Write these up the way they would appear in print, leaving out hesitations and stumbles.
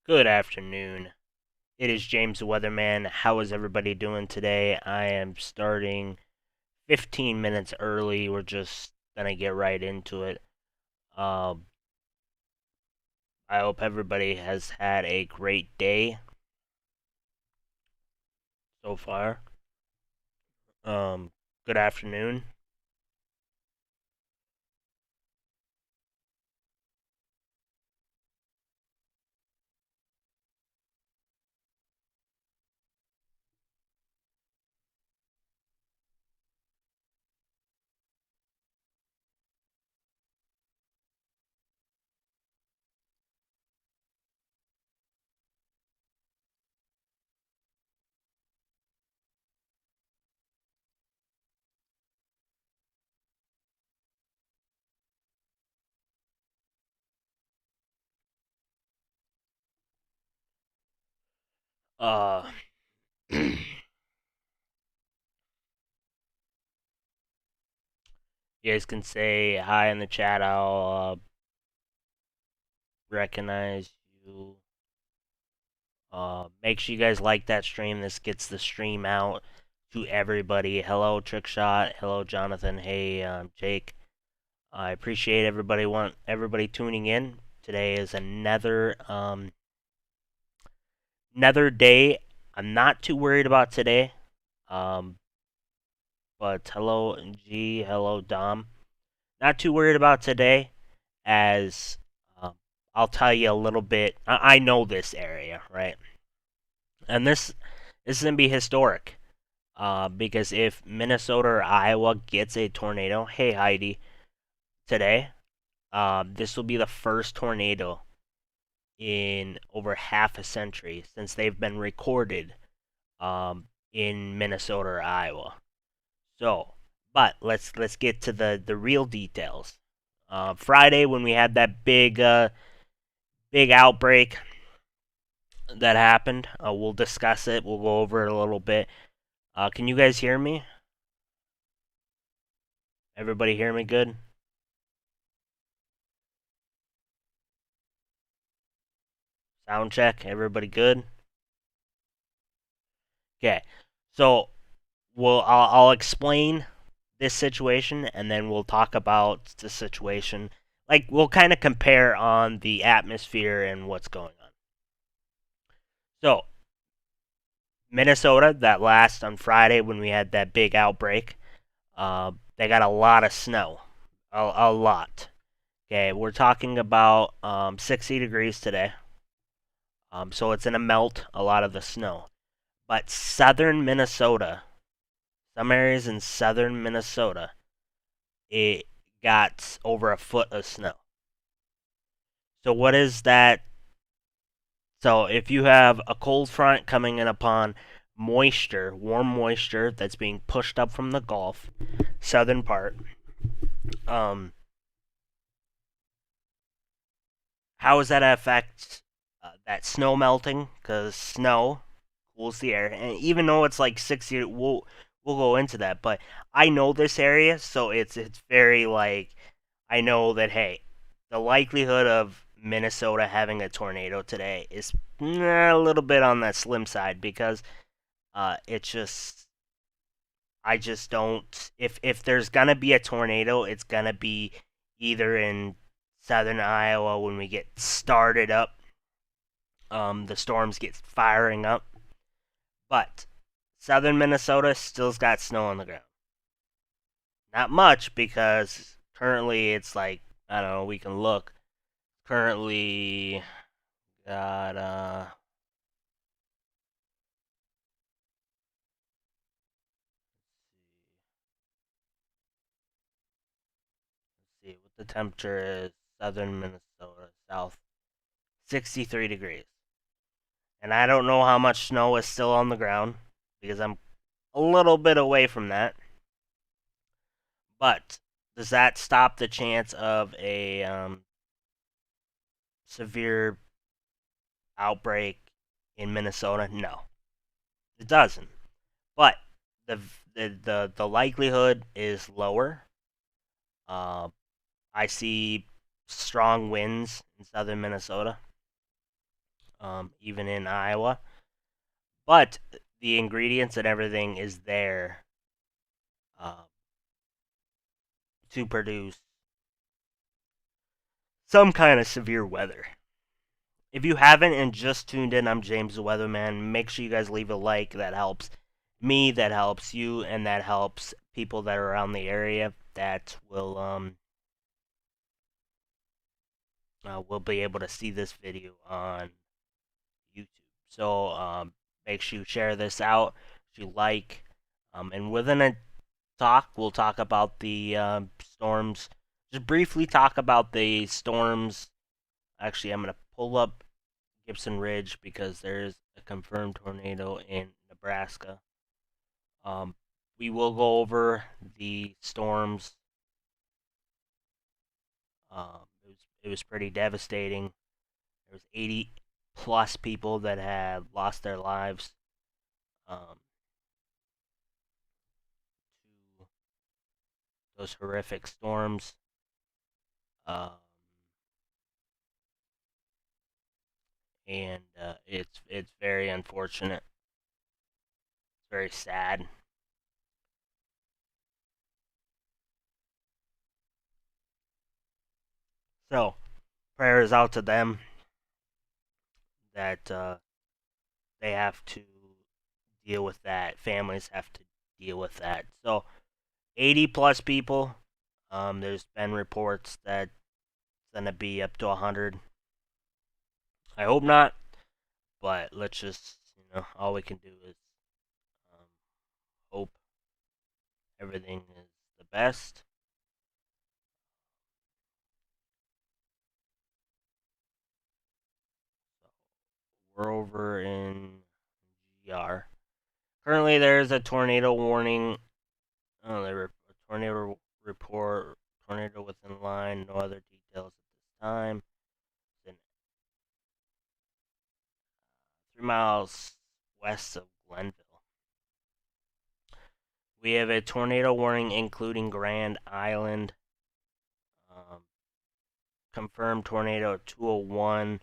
Good afternoon. It is James the Weatherman. How is everybody doing today? I am starting 15 minutes early. We're just gonna get right into it. Um, I hope everybody has had a great day so far. Um, Good afternoon. Uh, you guys can say hi in the chat. I'll recognize you. Make sure you guys like that stream. This gets the stream out to everybody. Hello, Trickshot. Hello, Jonathan. Hey, Jake. I appreciate everybody tuning in. Today is another day. I'm not too worried about today. Um, but hello, G. Hello, Dom. Not too worried about today, as um, I'll tell you a little bit. I know this area, right? And this is gonna be historic. Because if Minnesota or Iowa gets a tornado, hey Heidi, today, this will be the first tornado in over half a century since they've been recorded in Minnesota or Iowa. So, but let's get to the real details. Friday when we had that big outbreak that happened, we'll discuss it. We'll go over it a little bit. Can you guys hear me? Everybody hear me good? Sound check. Everybody good? Okay. So I'll explain this situation and then we'll talk about the situation. Like we'll kind of compare on the atmosphere and what's going on. So Minnesota, that last on Friday when we had that big outbreak, they got a lot of snow, a lot. Okay, we're talking about 60 degrees today. So it's gonna melt a lot of the snow. But southern Minnesota, some areas in southern Minnesota, it got over a foot of snow. So what is that? So if you have a cold front coming in upon moisture, warm moisture that's being pushed up from the Gulf, southern part, um, how does that affect that snow melting? Because snow cools the air, and even though it's like 60, we'll go into that. But I know this area, so it's very like I know that hey, the likelihood of Minnesota having a tornado today is a little bit on that slim side because it's just I just don't if there's gonna be a tornado, it's gonna be either in southern Iowa when we get started up, the storms get firing up, but southern Minnesota still's got snow on the ground. Not much because currently it's like I don't know. We can look. Currently got let's see what the temperature is. Southern Minnesota, south, 63 degrees. And I don't know how much snow is still on the ground because I'm a little bit away from that. But does that stop the chance of a severe outbreak in Minnesota? No, it doesn't. But the the likelihood is lower. Uh, I see strong winds in southern Minnesota. even in Iowa. But the ingredients and everything is there uh, to produce some kind of severe weather. If you haven't and just tuned in, I'm James the Weatherman. Make sure you guys leave a like. That helps me, that helps you, and that helps people that are around the area that will be able to see this video on YouTube. So make sure you share this out. If you like, and within a talk, we'll talk about the storms. Just briefly talk about the storms. Actually, I'm gonna pull up Gibson Ridge because there's a confirmed tornado in Nebraska. We will go over the storms. It was pretty devastating. There was 80 plus people that had lost their lives to those horrific storms. And it's very unfortunate. It's very sad. So, prayers out to them that they have to deal with that. Families have to deal with that. So, 80 plus people. There's been reports that it's gonna be up to 100. I hope not, but let's just all we can do is hope everything is the best. So we're over in GR. Currently, there is a tornado warning. A tornado report. Tornado within line. No other details at this time. Then 3 miles west of Glenville. We have a tornado warning including Grand Island. Confirmed tornado 201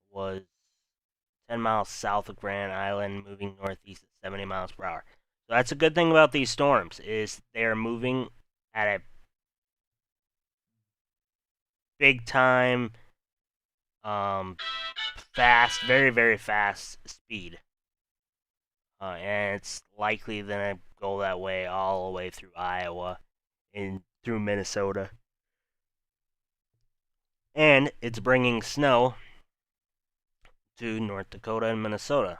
was 10 miles south of Grand Island, moving northeast at 70 miles per hour. So that's a good thing about these storms is they are moving at a big time, fast, very very fast speed, and it's likely gonna go that way all the way through Iowa and through Minnesota, and it's bringing snow to North Dakota and Minnesota.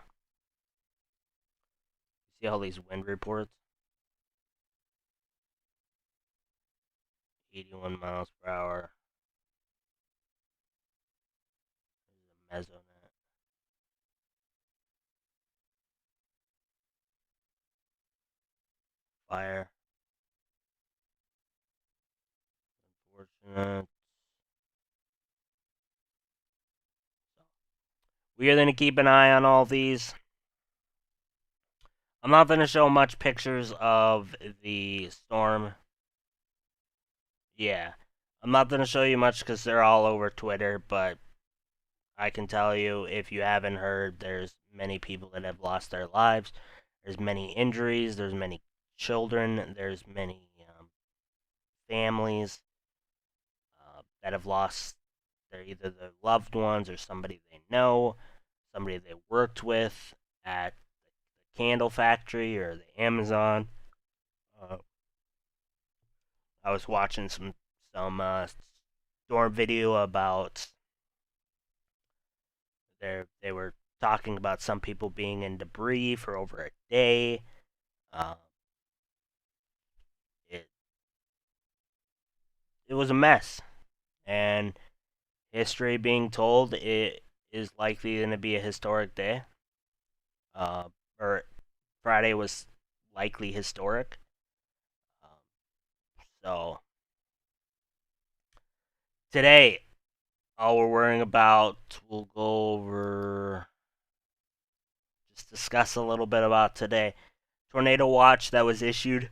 See all these wind reports? 81 miles per hour. There's a mesonet. Fire. Unfortunate. We are going to keep an eye on all these. I'm not going to show much pictures of the storm. Yeah. I'm not going to show you much because they're all over Twitter, but I can tell you, if you haven't heard, there's many people that have lost their lives. There's many injuries. There's many children. There's many families that have lost either their loved ones or somebody they know, somebody they worked with at the candle factory or the Amazon. I was watching some storm video about they were talking about some people being in debris for over a day. It was a mess, and history being told, it is likely going to be a historic day. Or Friday was likely historic. So today, all we're worrying about, we'll go over, just discuss a little bit about today. Tornado watch that was issued.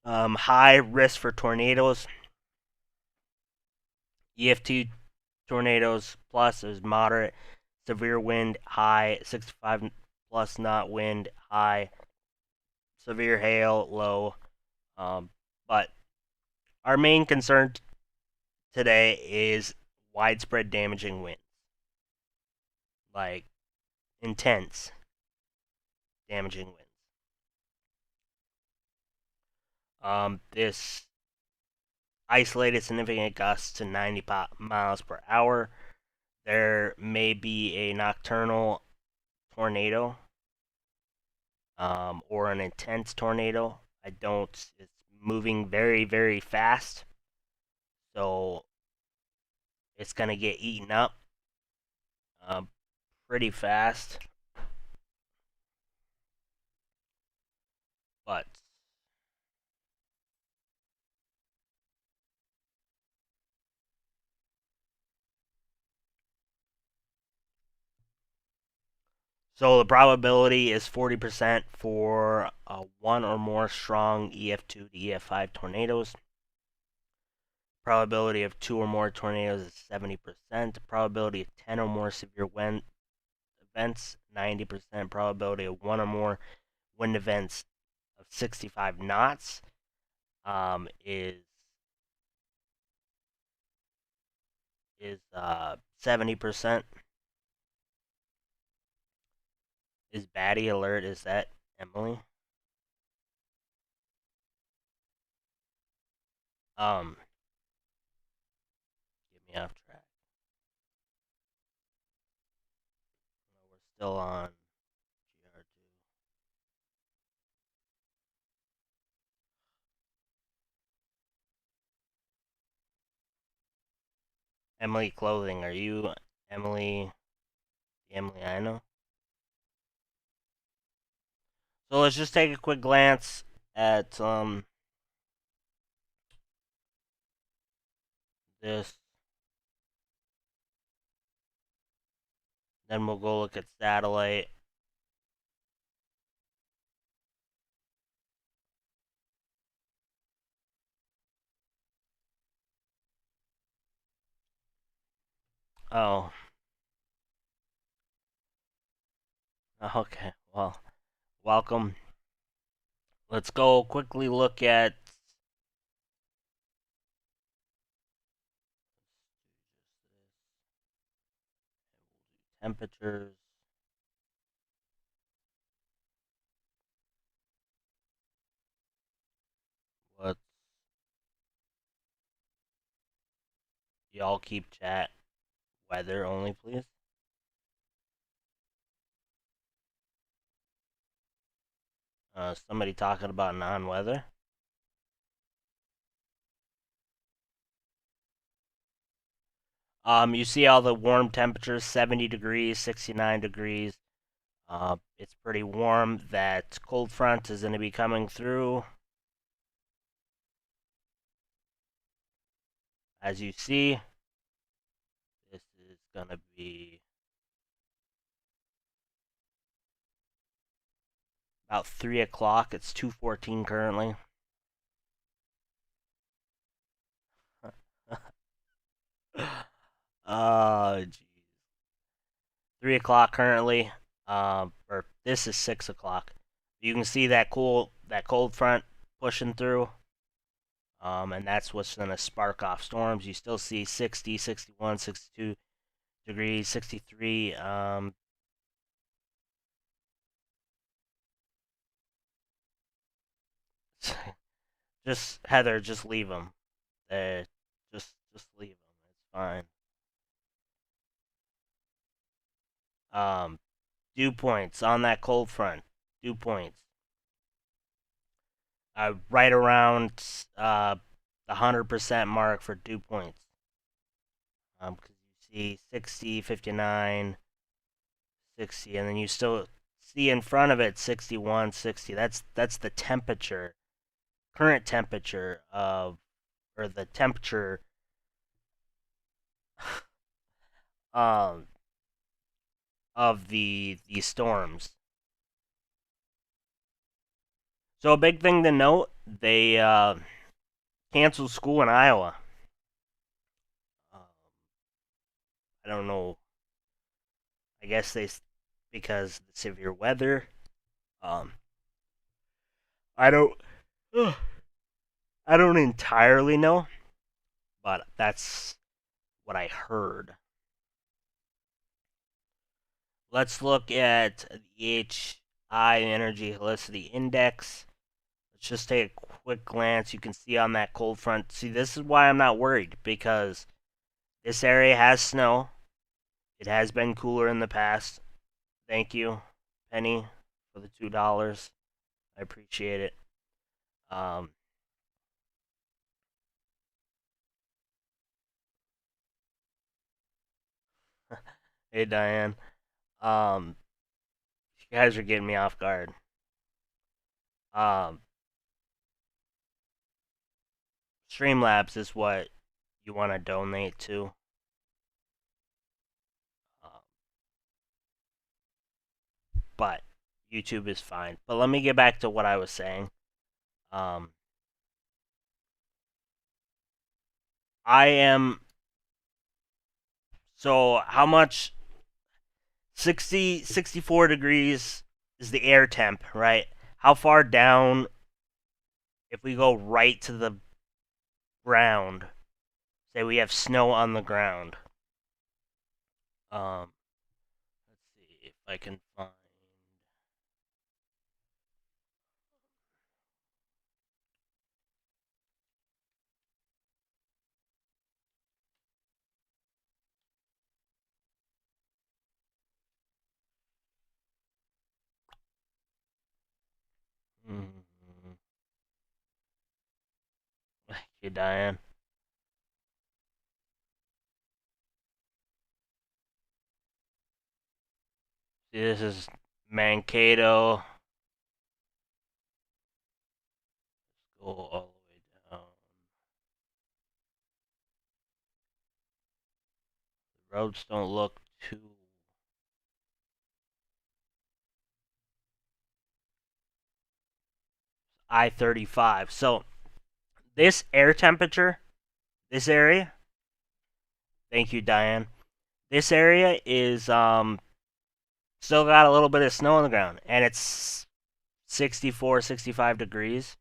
High risk for tornadoes. EF2 tornadoes plus is moderate, severe wind high, 65 plus knot wind high, severe hail low. But our main concern today is widespread damaging winds, like intense damaging winds. This isolated significant gusts to 90 miles per hour. There may be a nocturnal tornado or an intense tornado. It's moving very, very fast. So it's going to get eaten up pretty fast. But so the probability is 40% for one or more strong EF2 to EF5 tornadoes. Probability of 2 or more tornadoes is 70%. Probability of 10 or more severe wind events, 90%. Probability of 1 or more wind events of 65 knots is 70%. Is baddie alert? Is that Emily? Get me off track. We're still on GR2. Emily Clothing, are you Emily? Emily I know? So let's just take a quick glance at this. Then we'll go look at satellite. Oh. Okay. Well, welcome. Let's go quickly look at temperatures. What y'all keep chat weather only, please. Somebody talking about non-weather. You see all the warm temperatures, 70 degrees, 69 degrees. It's pretty warm. That cold front is going to be coming through. As you see, this is going to be about 3 o'clock. It's 2:14 currently. Geez. 3 o'clock currently. Or this is 6 o'clock. You can see that cold front pushing through. And that's what's going to spark off storms. You still see 60, 61, 62 degrees, 63. Just Heather, just leave them. Just leave them. It's fine. Dew points on that cold front. Dew points. Right around the 100% mark for dew points. Because you see 60, 59, 60, and then you still see in front of it 61, 60. That's the temperature, current temperature of, or the temperature of the storms. So a big thing to note, they canceled school in Iowa. I don't know. I guess because of the severe weather. Um, I don't. I don't entirely know, but that's what I heard. Let's look at the HI Energy Helicity Index. Let's just take a quick glance. You can see on that cold front. See, this is why I'm not worried, because this area has snow. It has been cooler in the past. Thank you, Penny, for the $2. I appreciate it. Um, hey, Diane. Um, you guys are getting me off guard. Um, Streamlabs is what you want to donate to. Um, but YouTube is fine. But let me get back to what I was saying. Um, I am. So, how much? 64 degrees is the air temp, right? How far down, if we go right to the ground, say we have snow on the ground. Let's see if I can find. Mm-hmm. Thank you, Diane. See, this is Mankato. Go all the way down. The roads don't look too. I-35. So this air temperature, this area. Thank you, Diane. This area is still got a little bit of snow on the ground, and it's 64, 65 degrees.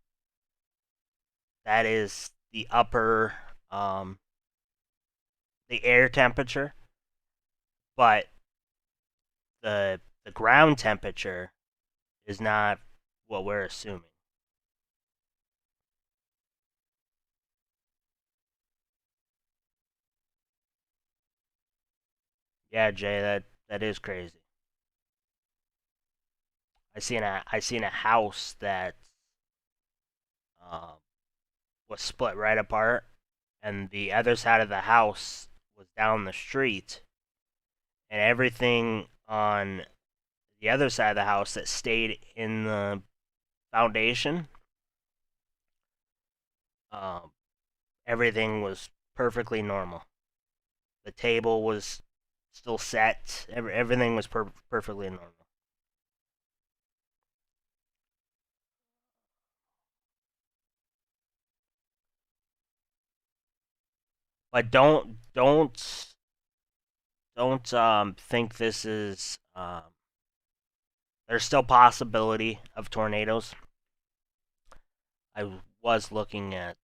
That is the upper, the air temperature, but the ground temperature is not what we're assuming. Yeah, Jay, that is crazy. I seen a house that um, was split right apart, and the other side of the house was down the street, and everything on the other side of the house that stayed in the foundation, um, everything was perfectly normal. The table was still set. Everything was perfectly normal. But don't think this is there's still possibility of tornadoes. I was looking at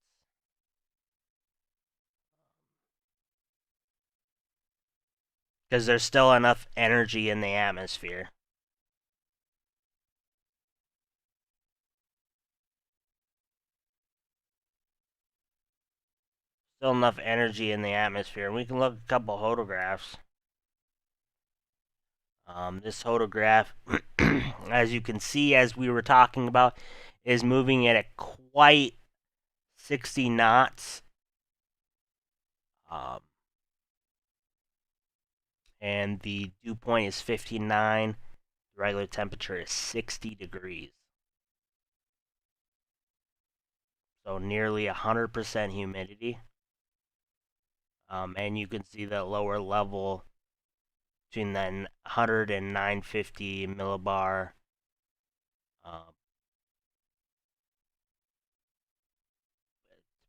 because there's still enough energy in the atmosphere. Still enough energy in the atmosphere. We can look at a couple photographs. This photograph, as you can see, as we were talking about, is moving at a quite 60 knots. Um, and the dew point is 59. The regular temperature is 60 degrees. So nearly 100% humidity. And you can see the lower level between that 100 and 950 millibar. Um,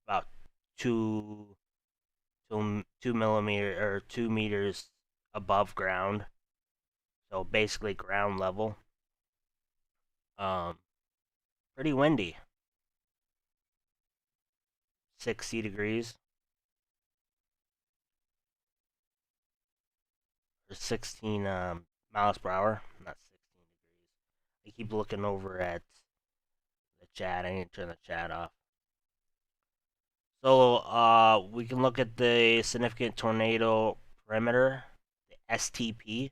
about two millimeter or 2 meters above ground, so basically ground level. Um, Pretty windy, 60 degrees or 16 miles per hour, not 16 degrees. I keep looking over at the chat. I need to turn the chat off. So we can look at the significant tornado perimeter, the STP.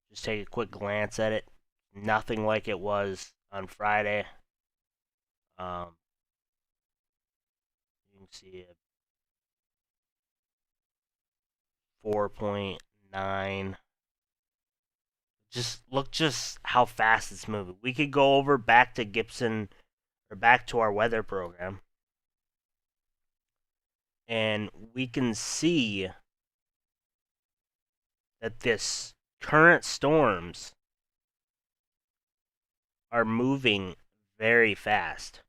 Just take a quick glance at it. Nothing like it was on Friday. Um, you can see a 4.9. Just how fast it's moving. We could go over back to Gibson or back to our weather program, and we can see that this current storms are moving very fast.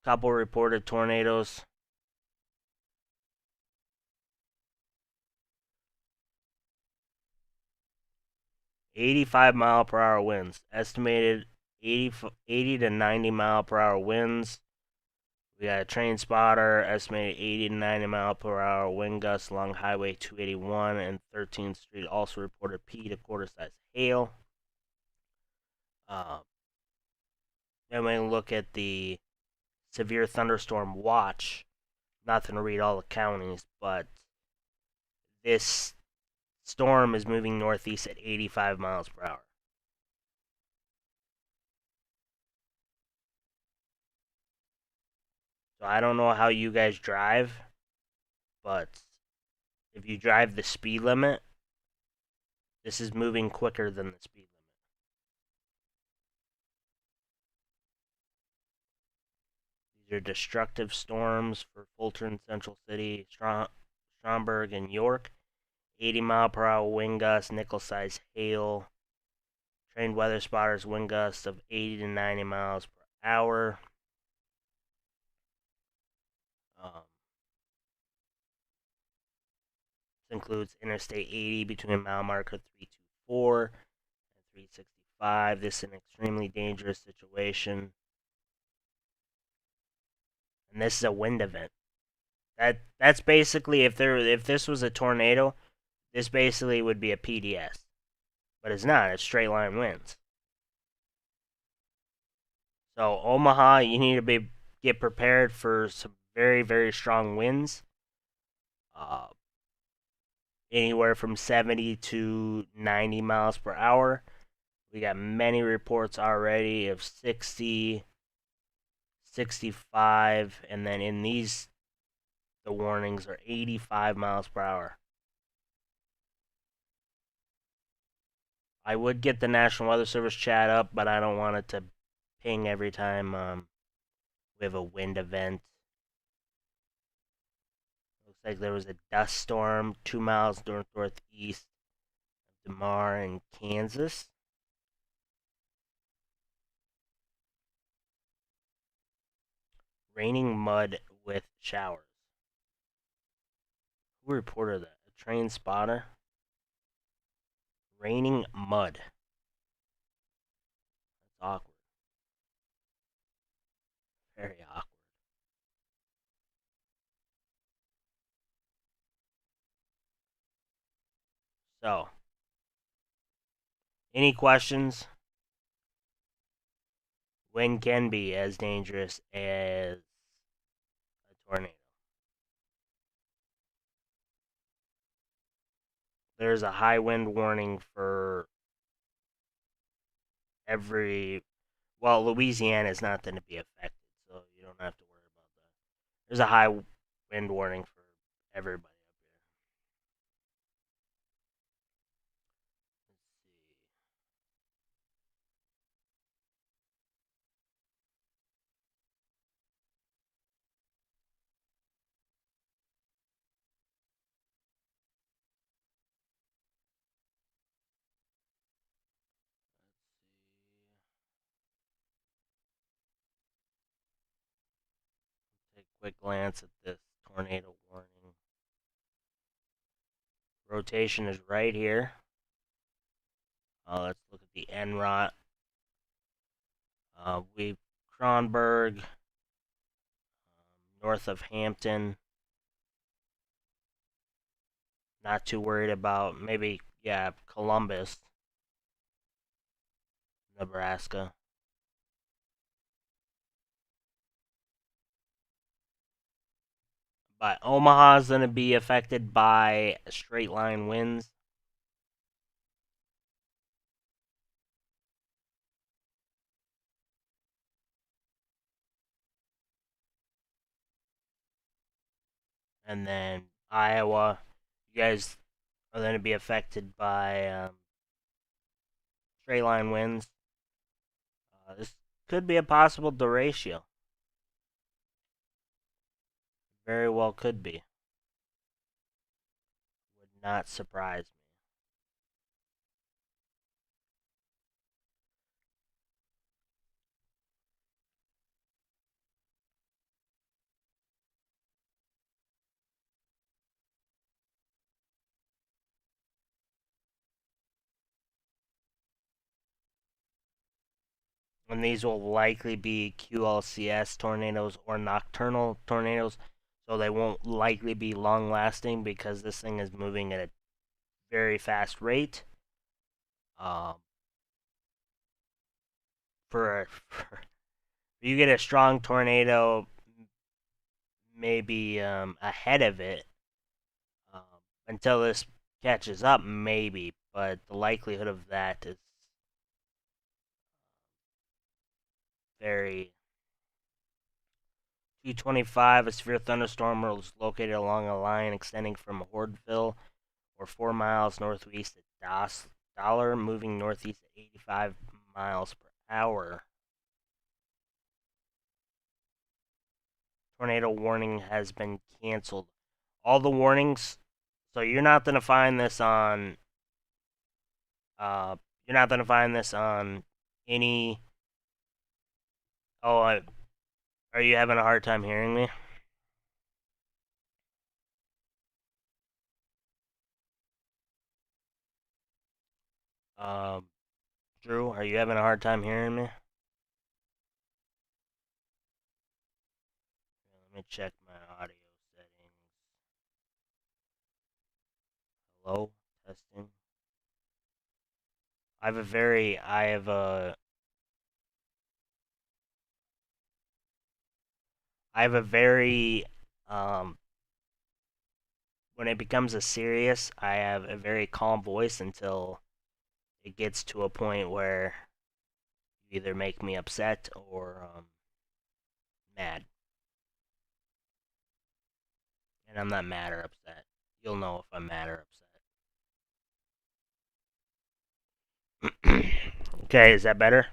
Couple reported tornadoes. "85-mile-per-hour winds. Estimated 80 to 90 mile per hour winds. We got a train spotter, estimated 80 to 90 mile per hour wind gusts along Highway 281 and 13th Street. Also reported P to quarter-size hail." Then we look at the severe thunderstorm watch. Nothing to read all the counties, but this storm is moving northeast at 85 miles per hour. So I don't know how you guys drive, but if you drive the speed limit, this is moving quicker than the speed limit. These are destructive storms for Fulton, Central City, Stromberg, and York. 80-mile-per-hour wind gusts, nickel-sized hail. Trained weather spotters wind gusts of 80 to 90 miles per hour. This includes Interstate 80 between mile marker 324 and 365. This is an extremely dangerous situation. And this is a wind event. That's basically if this was a tornado, this basically would be a PDS. But it's not, it's straight line winds. So Omaha, you need to get prepared for some very, very strong winds. Anywhere from 70 to 90 miles per hour. We got many reports already of 60, 65, and then in these, the warnings are 85 miles per hour. I would get the National Weather Service chat up, but I don't want it to ping every time we have a wind event. Looks like there was a dust storm 2 miles northeast of DeMar in Kansas. Raining mud with showers. Who reported that? A train spotter? Raining mud. That's awkward. Very awkward. So, any questions? Wind can be as dangerous as a tornado. There's a high wind warning for every. Well, Louisiana is not going to be affected, so you don't have to worry about that. There's a high wind warning for everybody up here. Let's see. Take a quick glance at this tornado warning. Rotation is right here. Let's look at the NROT. We've Kronberg, north of Hampton. Not too worried about maybe, yeah, Columbus, Nebraska. But Omaha's going to be affected by straight line winds. And then Iowa, you guys are going to be affected by straight line winds. This could be a possible derecho. Very well could be. Would not surprise me. And these will likely be QLCS tornadoes or nocturnal tornadoes, so they won't likely be long lasting because this thing is moving at a very fast rate. For you get a strong tornado maybe ahead of it until this catches up, maybe, but the likelihood of that is very. 225, a severe thunderstorm was located along a line extending from Hordeville or 4 miles northwest of Dollar, moving northeast at 85 miles per hour. Tornado warning has been canceled. All the warnings, so you're not going to find this on, any, are you having a hard time hearing me? Drew, are you having a hard time hearing me? Let me check my audio settings. Hello, testing. I have a very when it becomes a serious, I have a very calm voice until it gets to a point where you either make me upset or mad. And I'm not mad or upset. You'll know if I'm mad or upset. Okay, is that better?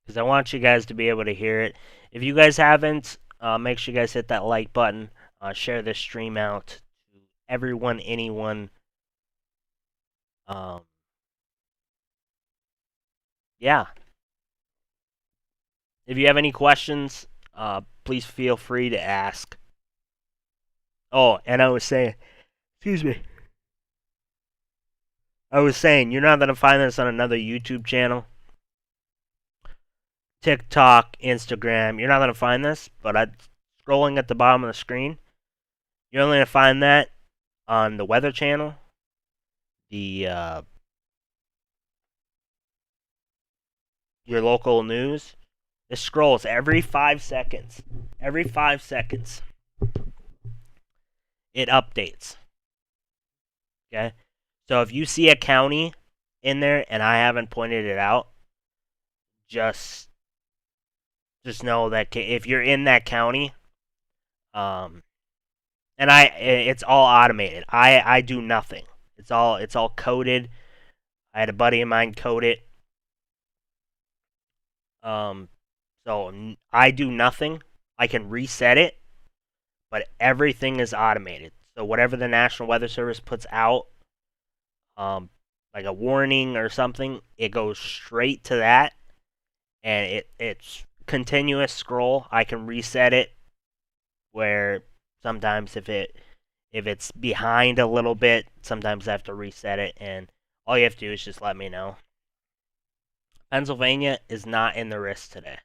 Because I want you guys to be able to hear it. If you guys haven't, make sure you guys hit that like button. Share this stream out to everyone, anyone. Yeah. If you have any questions, please feel free to ask. Oh, and I was saying, excuse me. I was saying, you're not going to find this on another YouTube channel, TikTok, Instagram. You're not going to find this, but scrolling at the bottom of the screen, you're only going to find that on the Weather Channel, your local news. It scrolls every 5 seconds. Every 5 seconds, it updates. Okay? So if you see a county in there and I haven't pointed it out, just know that if you're in that county, and it's all automated. I do nothing. It's all coded. I had a buddy of mine code it. So I do nothing. I can reset it, but everything is automated. So whatever the National Weather Service puts out, like a warning or something, it goes straight to that, and it's continuous scroll. I can reset it where sometimes if it's behind a little bit, sometimes I have to reset it, and all you have to do is just let me know. Pennsylvania is not in the risk today.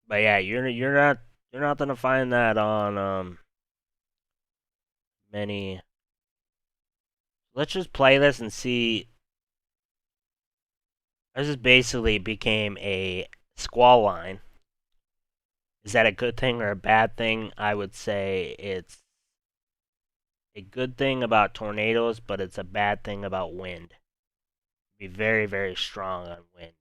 But yeah, you're not gonna find that on many. Let's just play this and see. This just basically became a squall line. Is that a good thing or a bad thing? I would say it's a good thing about tornadoes, but it's a bad thing about wind. Be very, very strong on wind.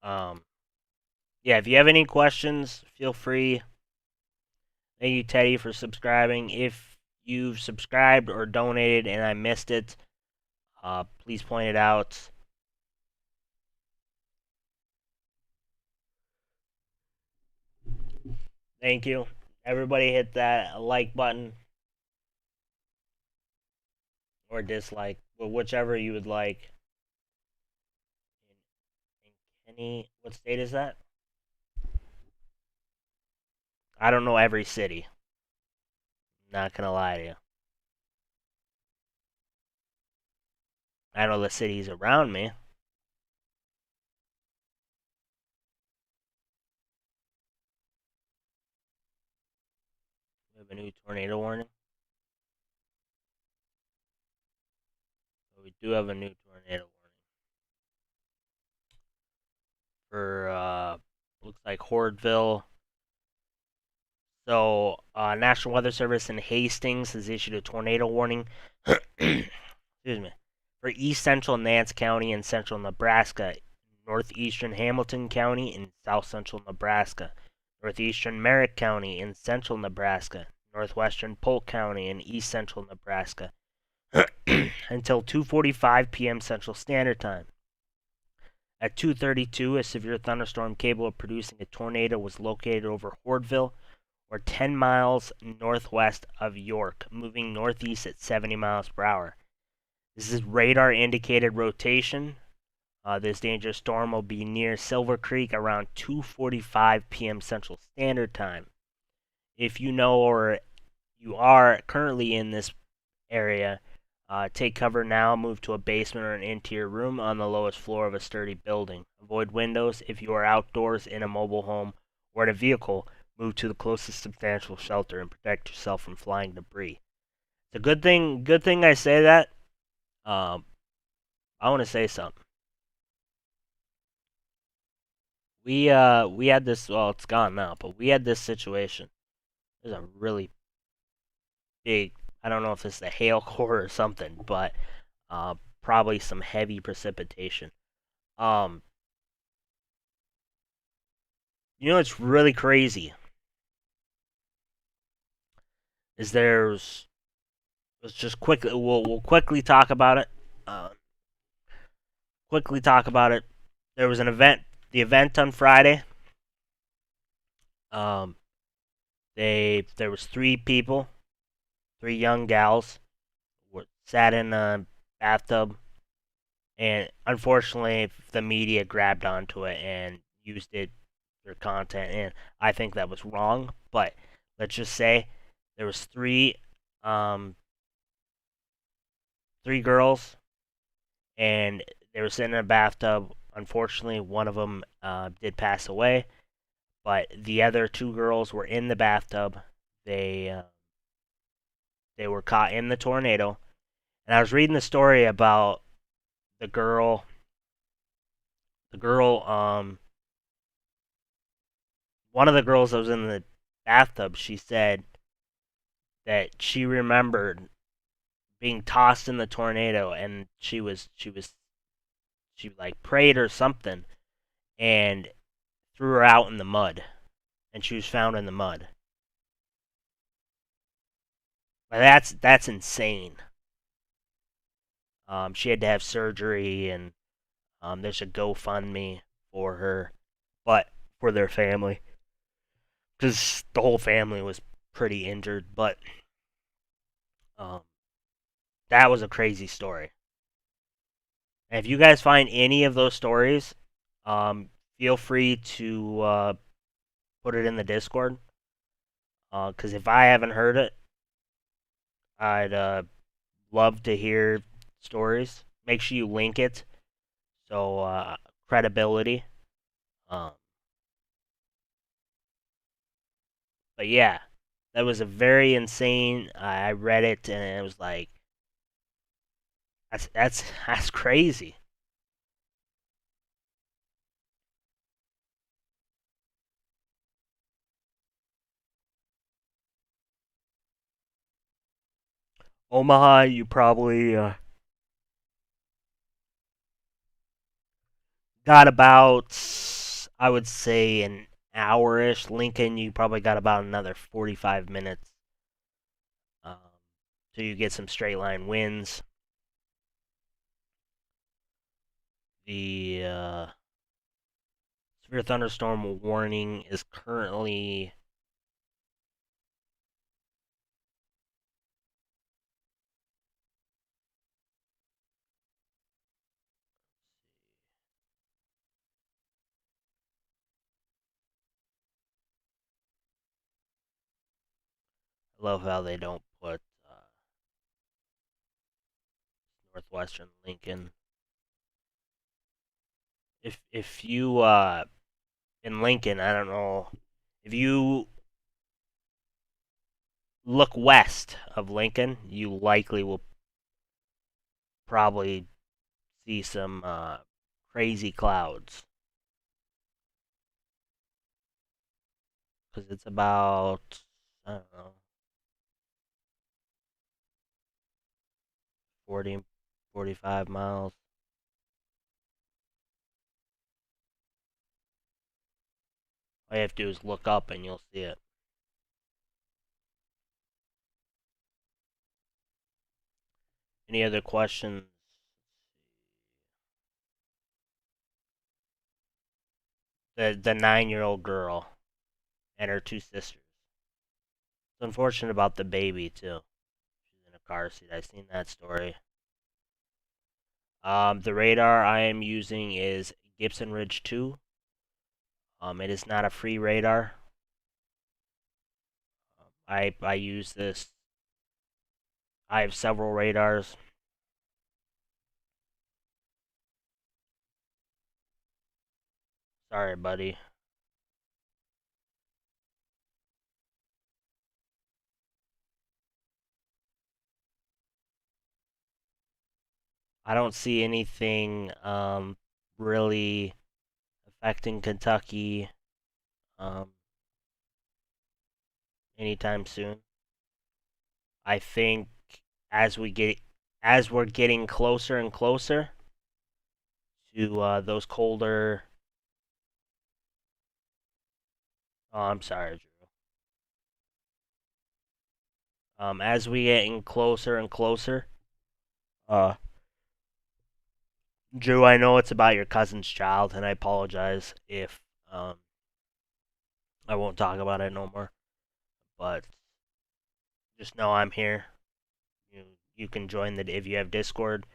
Um, yeah, if you have any questions, feel free. Thank you, Teddy, for subscribing. If you've subscribed or donated and I missed it, please point it out. Thank you. Everybody hit that like button or dislike, whichever you would like. Kenny, what state is that? I don't know every city. Not gonna lie to you. I know the cities around me. We have a new tornado warning. But we do have a new tornado warning for looks like Hordeville. So, National Weather Service in Hastings has issued a tornado warning. Excuse me. For East Central Nance County and Central Nebraska, Northeastern Hamilton County and South Central Nebraska, Northeastern Merritt County in Central Nebraska, Northwestern Polk County in East Central Nebraska, until 2:45 p.m. Central Standard Time. At 2:32, a severe thunderstorm capable of producing a tornado was located over Hordeville, or 10 miles northwest of York, moving northeast at 70 miles per hour. This is radar indicated rotation. This dangerous storm will be near Silver Creek around 2:45 p.m. Central Standard Time. If you know or you are currently in this area, take cover now, move to a basement or an interior room on the lowest floor of a sturdy building. Avoid windows if you are outdoors in a mobile home or in a vehicle. Move to the closest substantial shelter and protect yourself from flying debris. It's a good thing. Good thing I say that. I want to say something. We had this. Well, it's gone now, but we had this situation. There's a really big. I don't know if it's the hail core or something, but probably some heavy precipitation. Um, it's really crazy. Is there's let's just quickly we'll quickly talk about it. Uh, quickly talk about it. There was an event. The event on Friday. Um, there was three people, three young gals, sat in a bathtub, and unfortunately, the media grabbed onto it and used it for content, and I think that was wrong. But let's just say there was three girls, and they were sitting in a bathtub. Unfortunately, one of them did pass away, but the other two girls were in the bathtub. They they were caught in the tornado, and I was reading the story about the girl The girl, one of the girls that was in the bathtub, she said that she remembered being tossed in the tornado, and she like prayed or something, and threw her out in the mud, and she was found in the mud. That's insane. She had to have surgery, and there's a GoFundMe for her, but for their family, because the whole family was pretty injured. But um, that was a crazy story. And if you guys find any of those stories, feel free to put it in the Discord. Because if I haven't heard it, I'd love to hear stories. Make sure you link it. So credibility. Um, but yeah, that was a very insane. I read it and it was like, that's crazy. Omaha, you probably got about, I would say, an hour-ish. Lincoln, you probably got about another 45 minutes. Um, so you get some straight line winds. The severe thunderstorm warning is currently I love how they don't put Northwestern Lincoln. If you in Lincoln, I don't know if you look west of Lincoln, you likely will probably see some crazy clouds because it's about I don't know 40 45 miles. All you have to do is look up and you'll see it. Any other questions? The 9-year-old girl and her two sisters. It's unfortunate about the baby too. She's in a car seat. I've seen that story. The radar I am using is Gibson Ridge 2. It is not a free radar. I use this. I have several radars. Sorry, buddy. I don't see anything really affecting Kentucky um, anytime soon. I think as we get as we're getting closer and closer to those colder. Oh, I'm sorry, Drew. As we getting closer and closer, uh, Drew, I know it's about your cousin's child, and I apologize if um, I won't talk about it no more. But just know I'm here. You you can join the if you have Discord.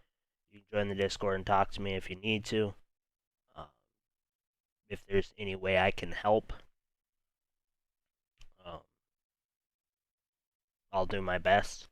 You can join the Discord and talk to me if you need to. Uh, if there's any way I can help, um, I'll do my best.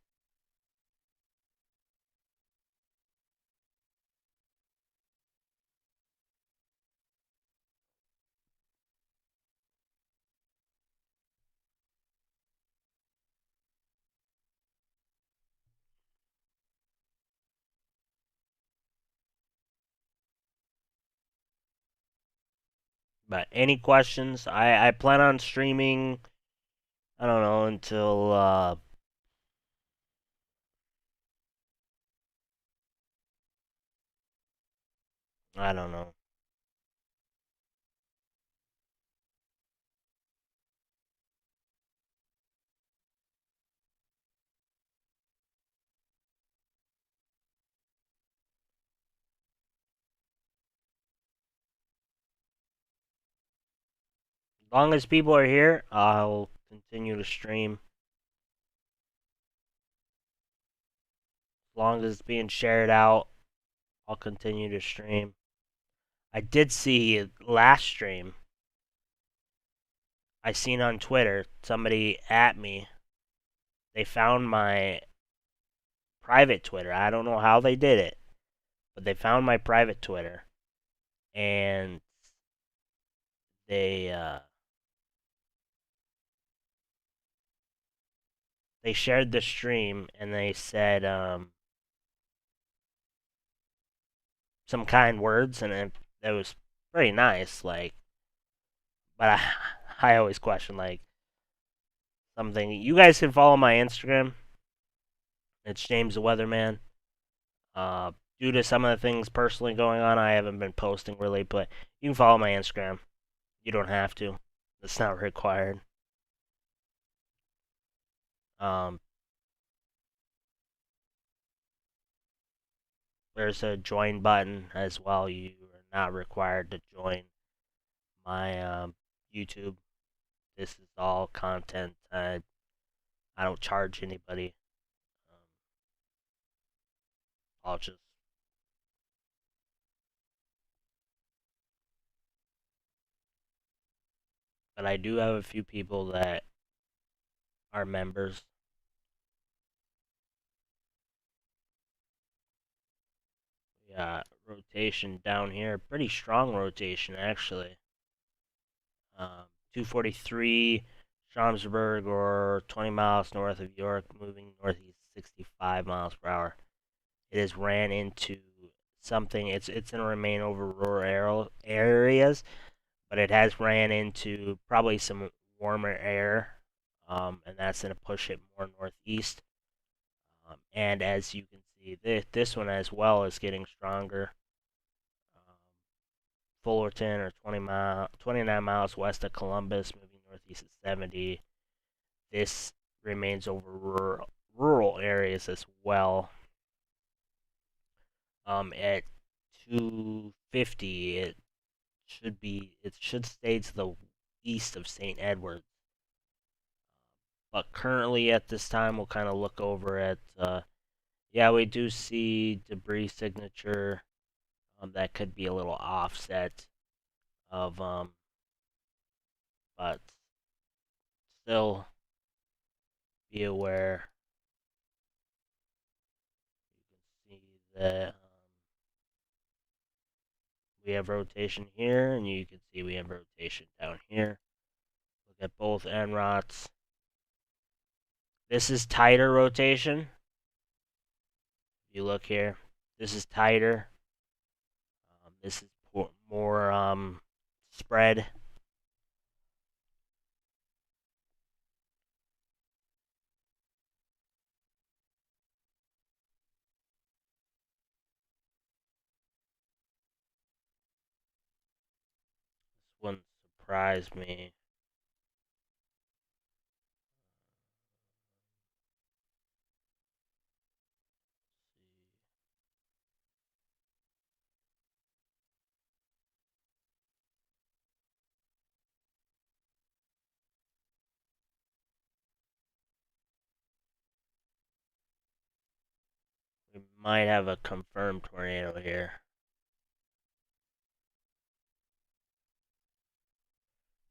But any questions? I plan on streaming, I don't know, until I don't know. As long as people are here, I'll continue to stream. As long as it's being shared out, I'll continue to stream. I did see last stream. I seen on Twitter somebody at me. They found my private Twitter. I don't know how they did it, but they found my private Twitter, and they they shared the stream, and they said some kind words, and it was pretty nice. Like, but I always question like something. You guys can follow my Instagram. It's James the Weatherman. Uh, Due to some of the things personally going on, I haven't been posting really, but you can follow my Instagram. You don't have to. It's not required. Um, there's a join button as well. You are not required to join my YouTube. This is all content. I don't charge anybody. Um, I'll just. But I do have a few people that are members. Yeah, rotation down here. Pretty strong rotation, actually. 243 Stromsburg, or 20 miles north of York, moving northeast 65 miles per hour. It has ran into something. It's going to remain over rural areas, but it has ran into probably some warmer air, and that's going to push it more northeast. And as you can see, this one as well is getting stronger. Um, Fullerton, or 29 miles west of Columbus, moving northeast at 70. This remains over rural areas as well. At 250, it should stay to the east of St. Edwards. But currently at this time, we'll kind of look over at. Yeah, we do see debris signature. That could be a little offset of but still be aware. You can see that we have rotation here, and you can see we have rotation down here. Look at both NROTs. This is tighter rotation. If you look here, this is tighter. This is more spread. This one surprised me. We might have a confirmed tornado here.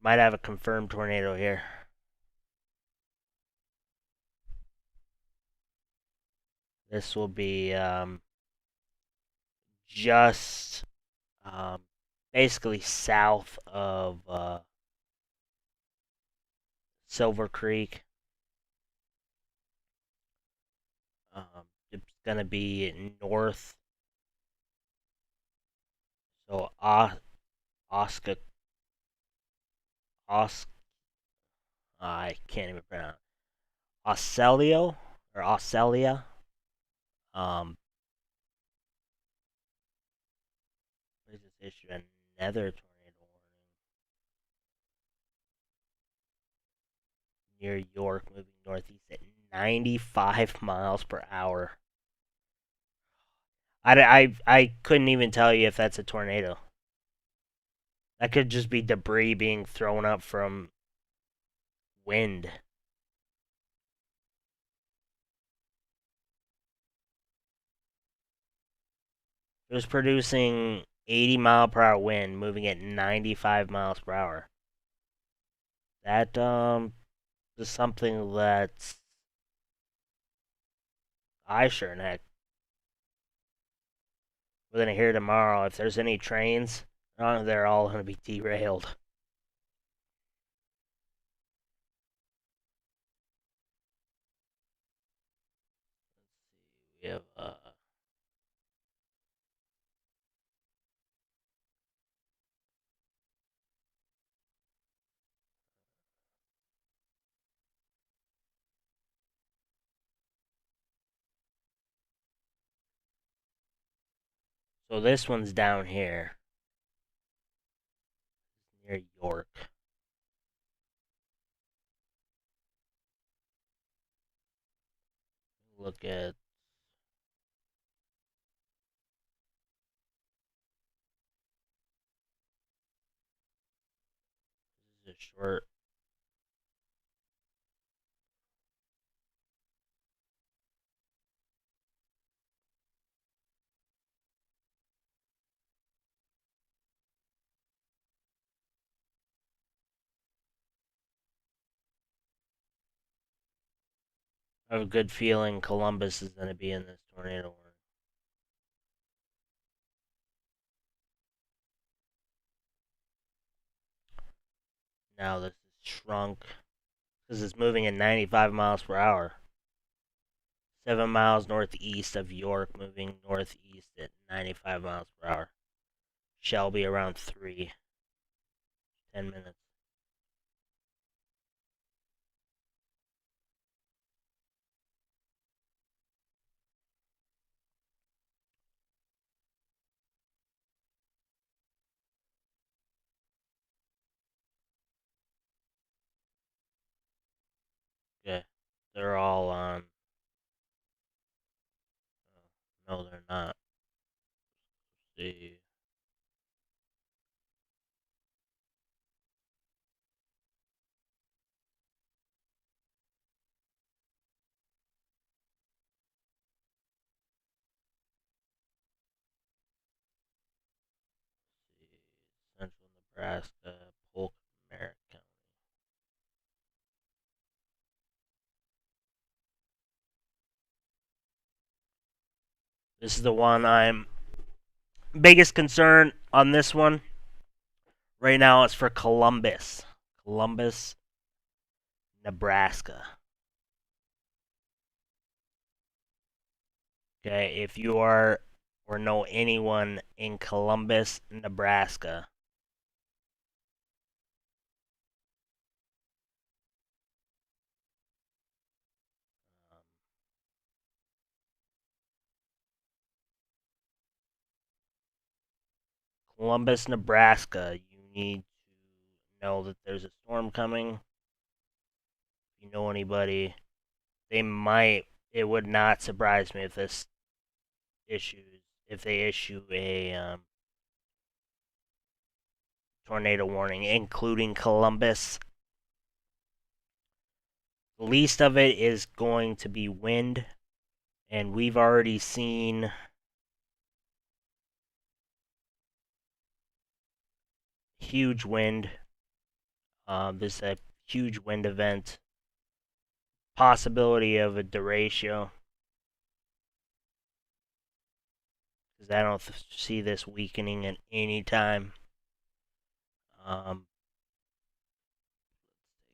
Might have a confirmed tornado here. This will be just basically south of Silver Creek. It's gonna be north. So Osca I can't even pronounce Aucelio or Aucelia. Um, what is this issue? Another tornado warning near York, moving northeast at 95 miles per hour. I couldn't even tell you if that's a tornado. That could just be debris being thrown up from wind. It was producing 80-mile-per-hour wind, moving at 95 miles per hour. That is something that I sure in heck we're gonna hear tomorrow. If there's any trains, they're all gonna be derailed. We have so this one's down here near York. Look at this is a short. I have a good feeling Columbus is gonna be in this tornado warning. Now this is shrunk because it's moving at 95 miles per hour. 7 miles northeast of York, moving northeast at 95 miles per hour. Shelby around 3. 10 minutes. Okay. They're all on. No, they're not. Let's see. Central Nebraska, Polk, Merritt County. This is the one I'm biggest concern on this one right now is for Columbus. Columbus, Nebraska. Okay, if you are or know anyone in Columbus, Nebraska, um, Columbus, Nebraska, you need to know that there's a storm coming. If you know anybody, they might. It would not surprise me if this issues if they issue a tornado warning, including Columbus. The least of it is going to be wind, and we've already seen huge wind. This is a huge wind event. Possibility of a derecho. Because I don't see this weakening at any time. Um,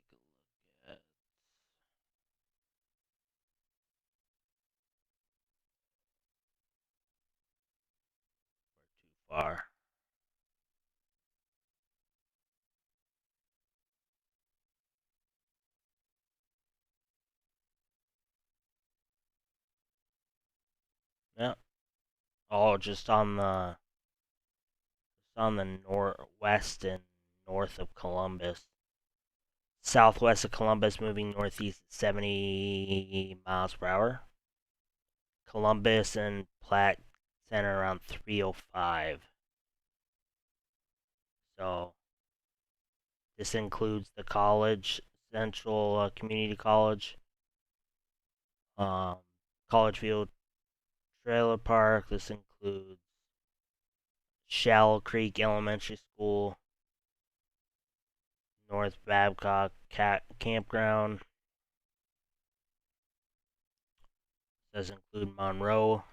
let's take a look at too far. Oh, just on the northwest and north of Columbus. Southwest of Columbus, moving northeast at 70 miles per hour. Columbus and Platte Center around 305. So this includes the college, Central Community College, um, College Field Trailer Park. This includes Shallow Creek Elementary School, North Babcock Campground. Does include Monroe.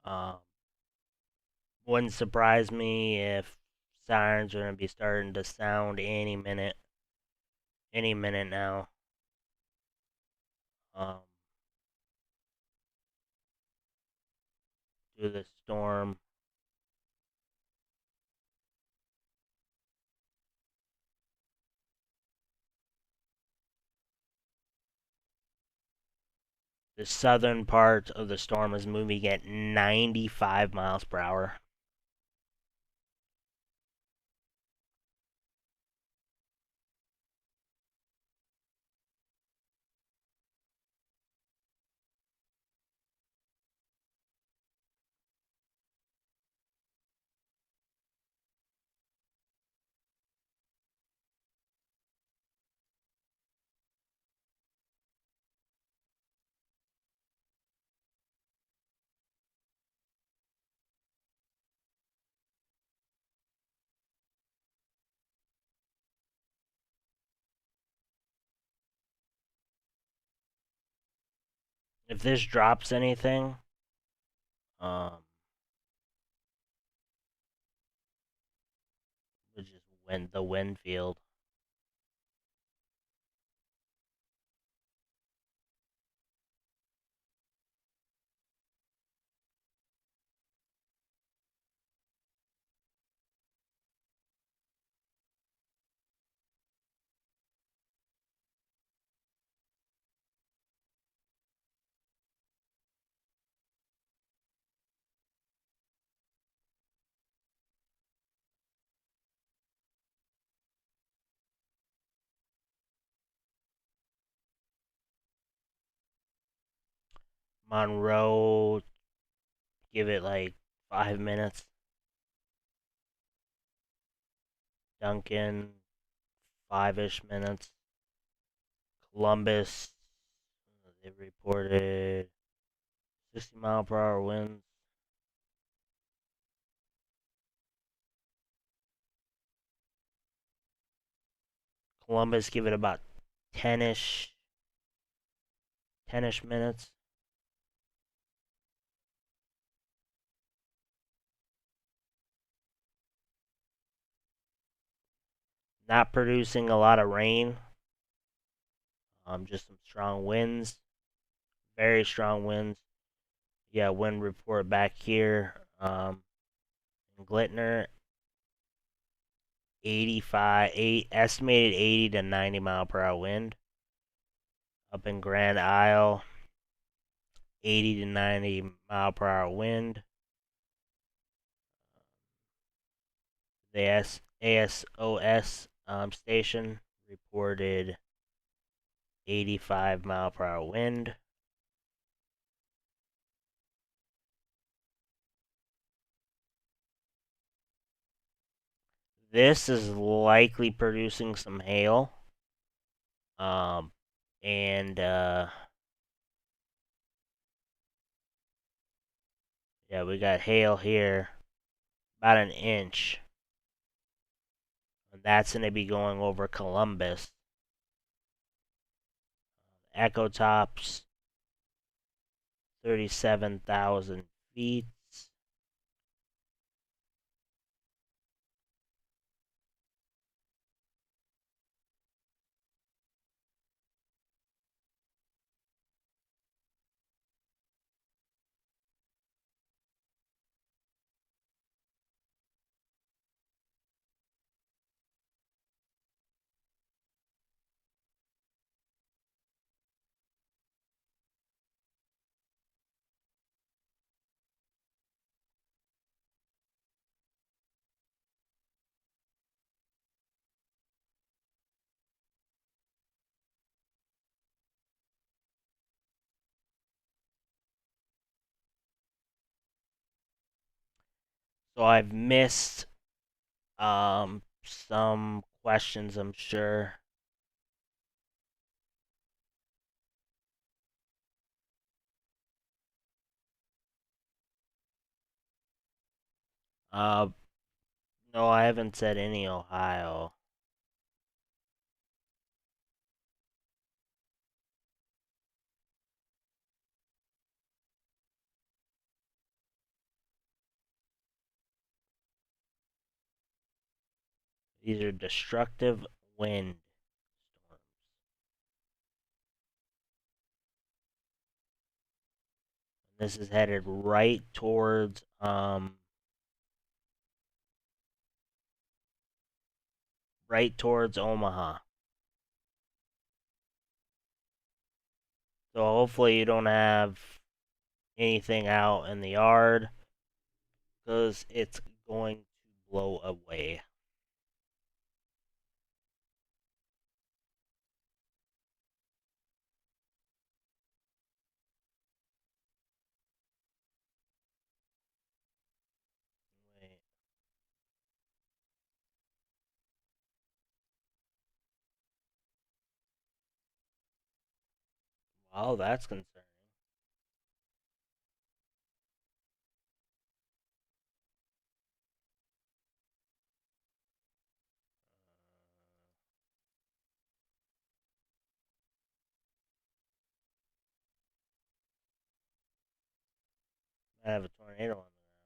Um, wouldn't surprise me if sirens are going to be starting to sound any minute. Any minute now. Um, due to the storm. The southern part of the storm is moving at 95 miles per hour. If this drops anything, which is the wind field. Monroe, give it like 5 minutes. Duncan, 5-ish minutes. Columbus, they reported 60-mile-per-hour winds. Columbus, give it about 10-ish minutes. Not producing a lot of rain. Just some strong winds. Very strong winds. Yeah, wind report back here. In Glittner, estimated 80 to 90 mile per hour wind. Up in Grand Isle, 80 to 90 mile per hour wind. The ASOS station reported 85 mile per hour wind. This is likely producing some hail. And yeah, we got hail here, about an inch. And that's going to be going over Columbus. Echo Tops, 37,000 feet. So I've missed some questions, I'm sure. Uh, no, I haven't said any Ohio. These are destructive wind storms. This is headed right towards Omaha. So hopefully you don't have anything out in the yard because it's going to blow away. Wait. Well, that's concerning. I have a tornado on the ground.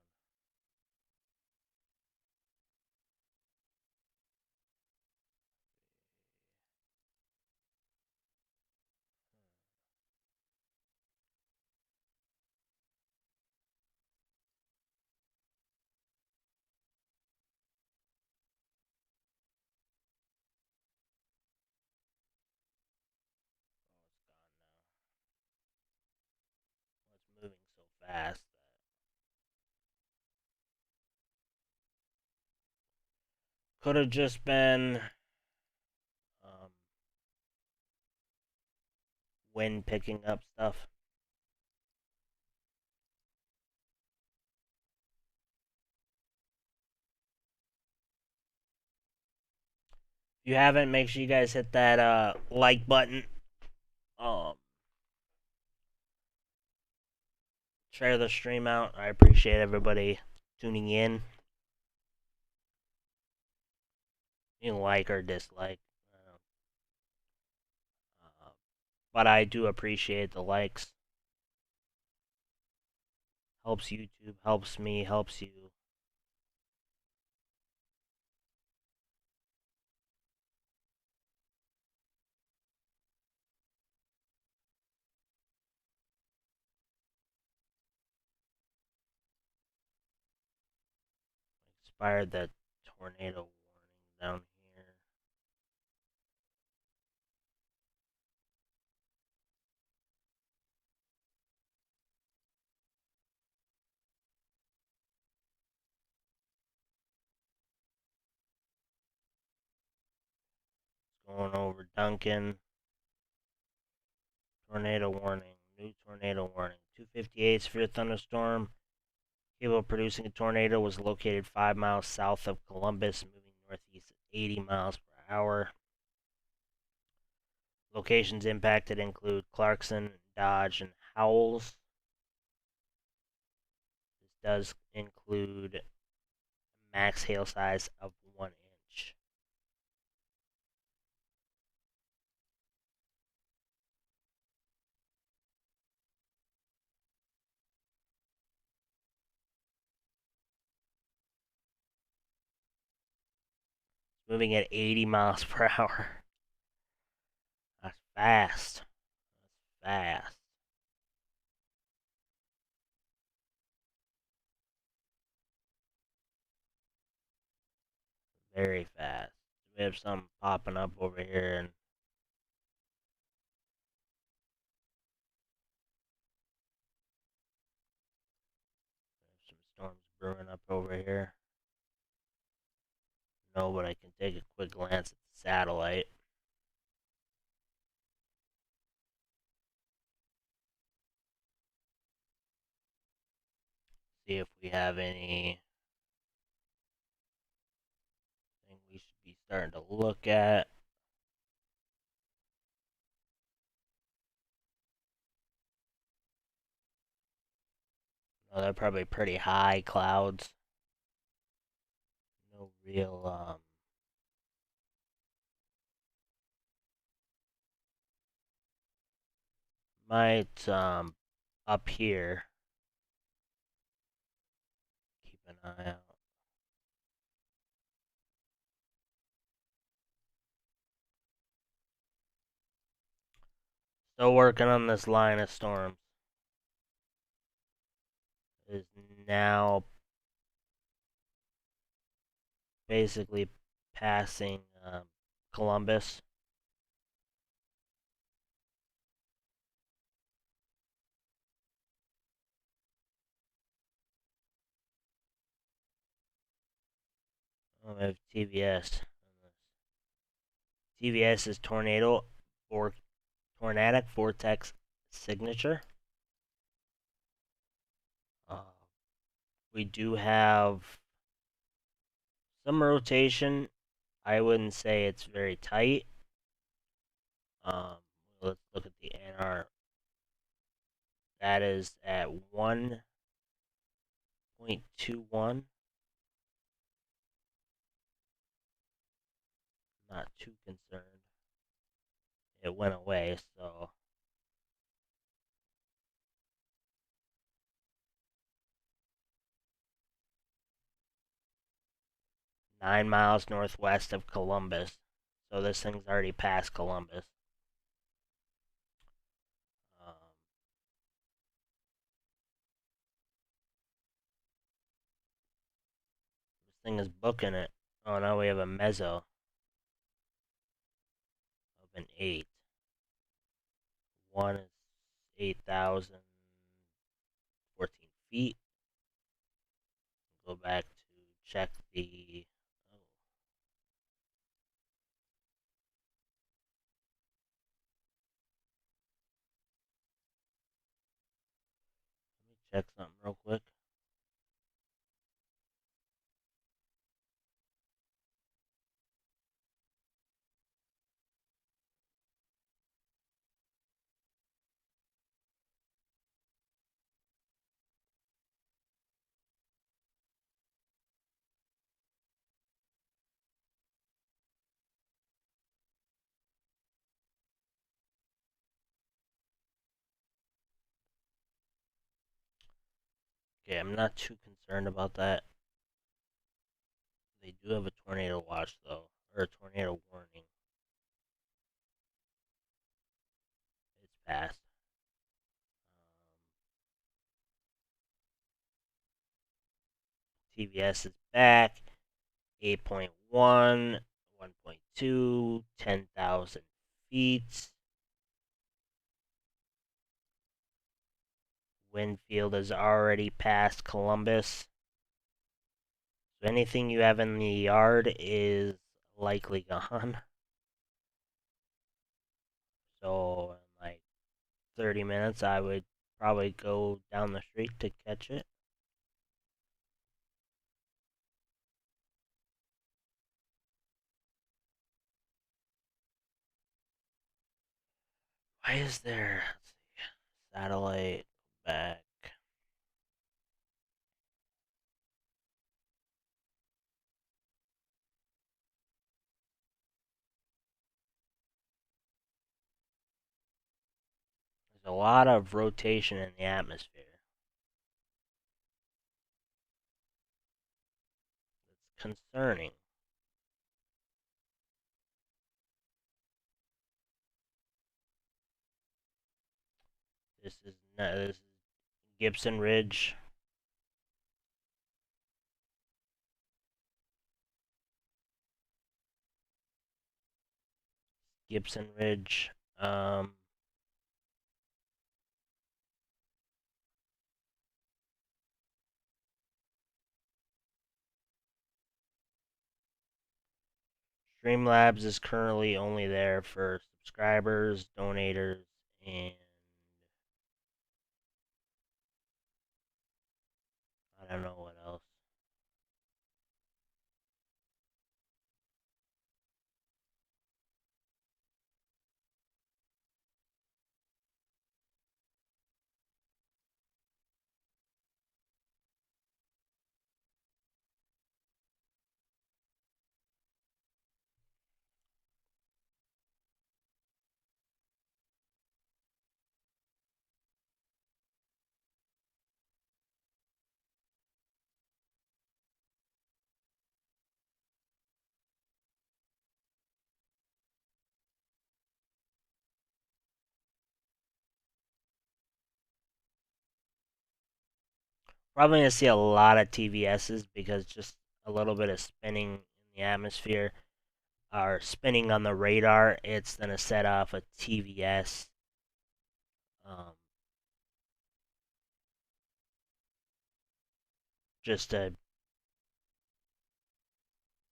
Oh, it's gone now. Well, it's moving so fast that could have just been um, wind picking up stuff. If you haven't, make sure you guys hit that like button. Um, Share the stream out. I appreciate everybody tuning in. You can like or dislike. Uh, but I do appreciate the likes. Helps YouTube, helps me, helps you. Expired that tornado warning down here. It's going over Duncan. Tornado warning. New tornado warning. 258 severe thunderstorm. Capable of producing a tornado was located 5 miles south of Columbus, moving northeast at 80 miles per hour. Locations impacted include Clarkson, Dodge, and Howells. This does include max hail size of 1 inch. Moving at 80 miles per hour. That's fast. That's fast. Very fast. We have something popping up over here, and some storms brewing up over here. No, but I can take a quick glance at the satellite. See if we have any starting to look at. Oh, they're probably pretty high clouds. No real might up here. Keep an eye out. Still working on this line of storms. Is now basically passing Columbus. Oh, I have TVS. TVS is tornado or tornadic vortex signature. We do have some rotation. I wouldn't say it's very tight. Um, let's look at the NR. That is at 1.21. Not too concerned. It went away, so 9 miles northwest of Columbus. So this thing's already past Columbus. Um, this thing is booking it. Oh, now we have a meso of an 8. 1 is 8,014 feet. Go back to check the. Oh, let me check something real quick. Okay, I'm not too concerned about that. They do have a tornado watch, though, or a tornado warning. It's passed. TVS is back. 8.1, 1.2, 10,000 feet. Winfield is already past Columbus. So anything you have in the yard is likely gone. So in like 30 minutes, I would probably go down the street to catch it. Why is there, let's see, satellite back? There's a lot of rotation in the atmosphere. It's concerning. This is Gibson Ridge. Gibson Ridge. Streamlabs is currently only there for subscribers, donators, and I don't know what else. Probably gonna see a lot of TVSs because just a little bit of spinning in the atmosphere or spinning on the radar, it's gonna set off a TVS. Um, just a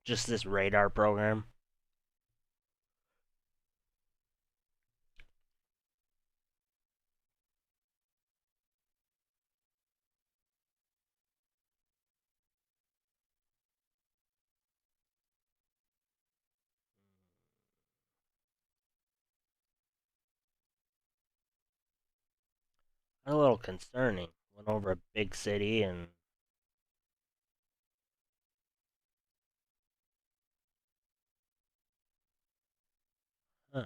just this radar program. A little concerning. Went over a big city and huh,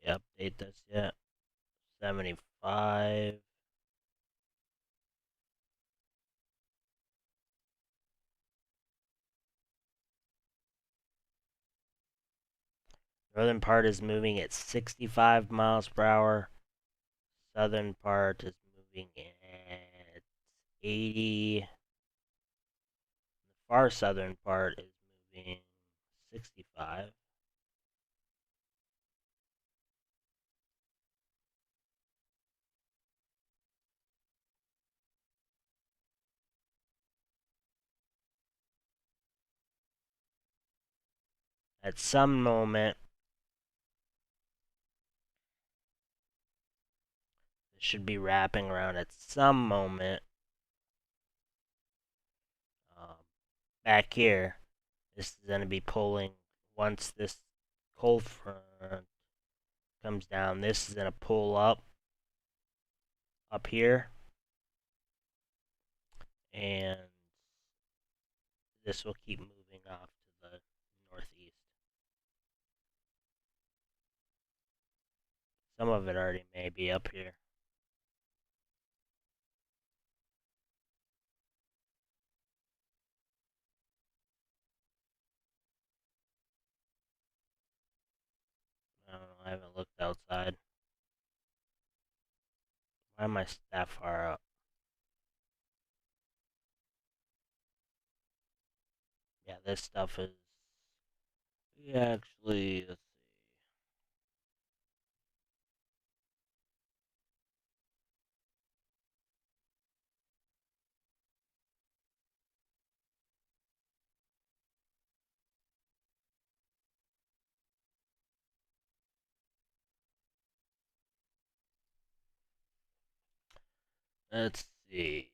they update this yet? 75. Northern part is moving at 65 miles per hour. Southern part is moving at 80. The far southern part is moving 65. At some moment, it should be wrapping around at some moment. Um, Back here, this is going to be pulling once this cold front comes down. This is going to pull up here, and this will keep moving off to the northeast. Some of it already may be up here. I don't know. I haven't looked outside. Why am I that far up? Yeah, this stuff is. Yeah, actually, let's see. Let's see.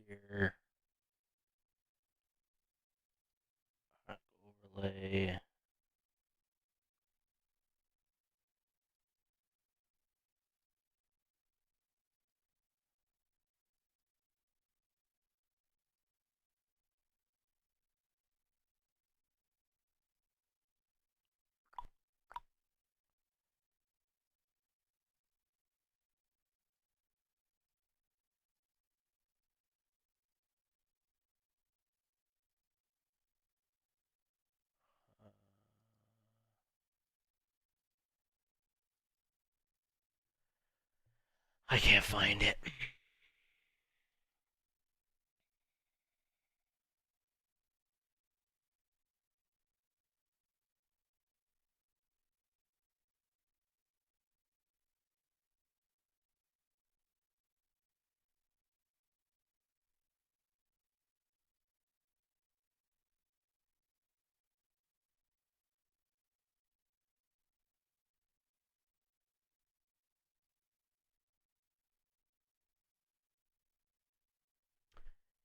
Here, overlay. I can't find it.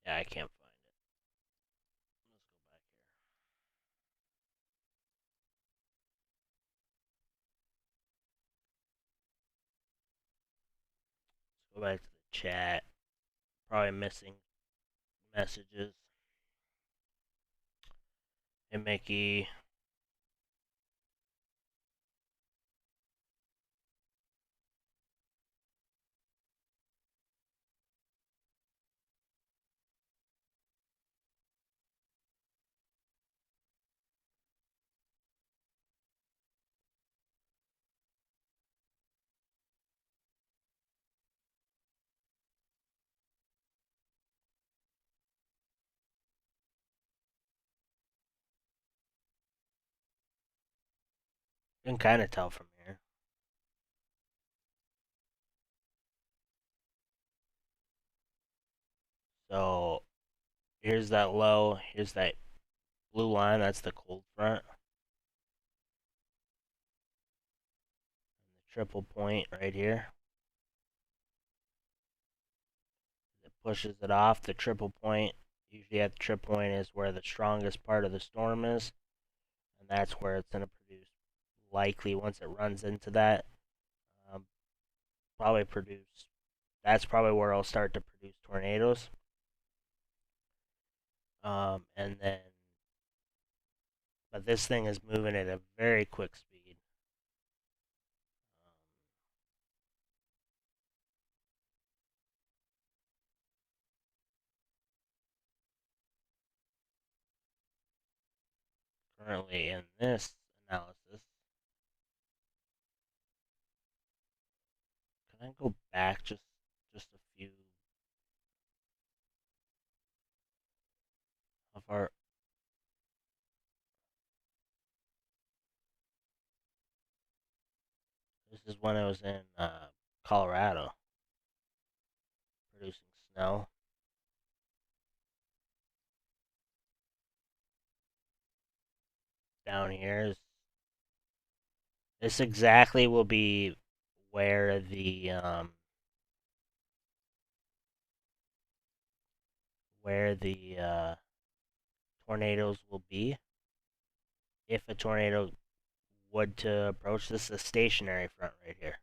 Yeah, I can't find it. Let's go back to the chat. Probably missing messages. Hey, Mickey. You can kind of tell from here. So here's that low. Here's that blue line. That's the cold front. The triple point right here. It pushes it off. The triple point, usually at the triple point, is where the strongest part of the storm is. And that's where it's going to produce, likely once it runs into that, um, probably produce, that's probably where it'll start to produce tornadoes. And then, but this thing is moving at a very quick speed. Currently in this analysis, can I go back just a few? How far? This is when I was in Colorado, producing snow. Down here is this exactly will be where the tornadoes will be if a tornado would to approach. This is a stationary front right here.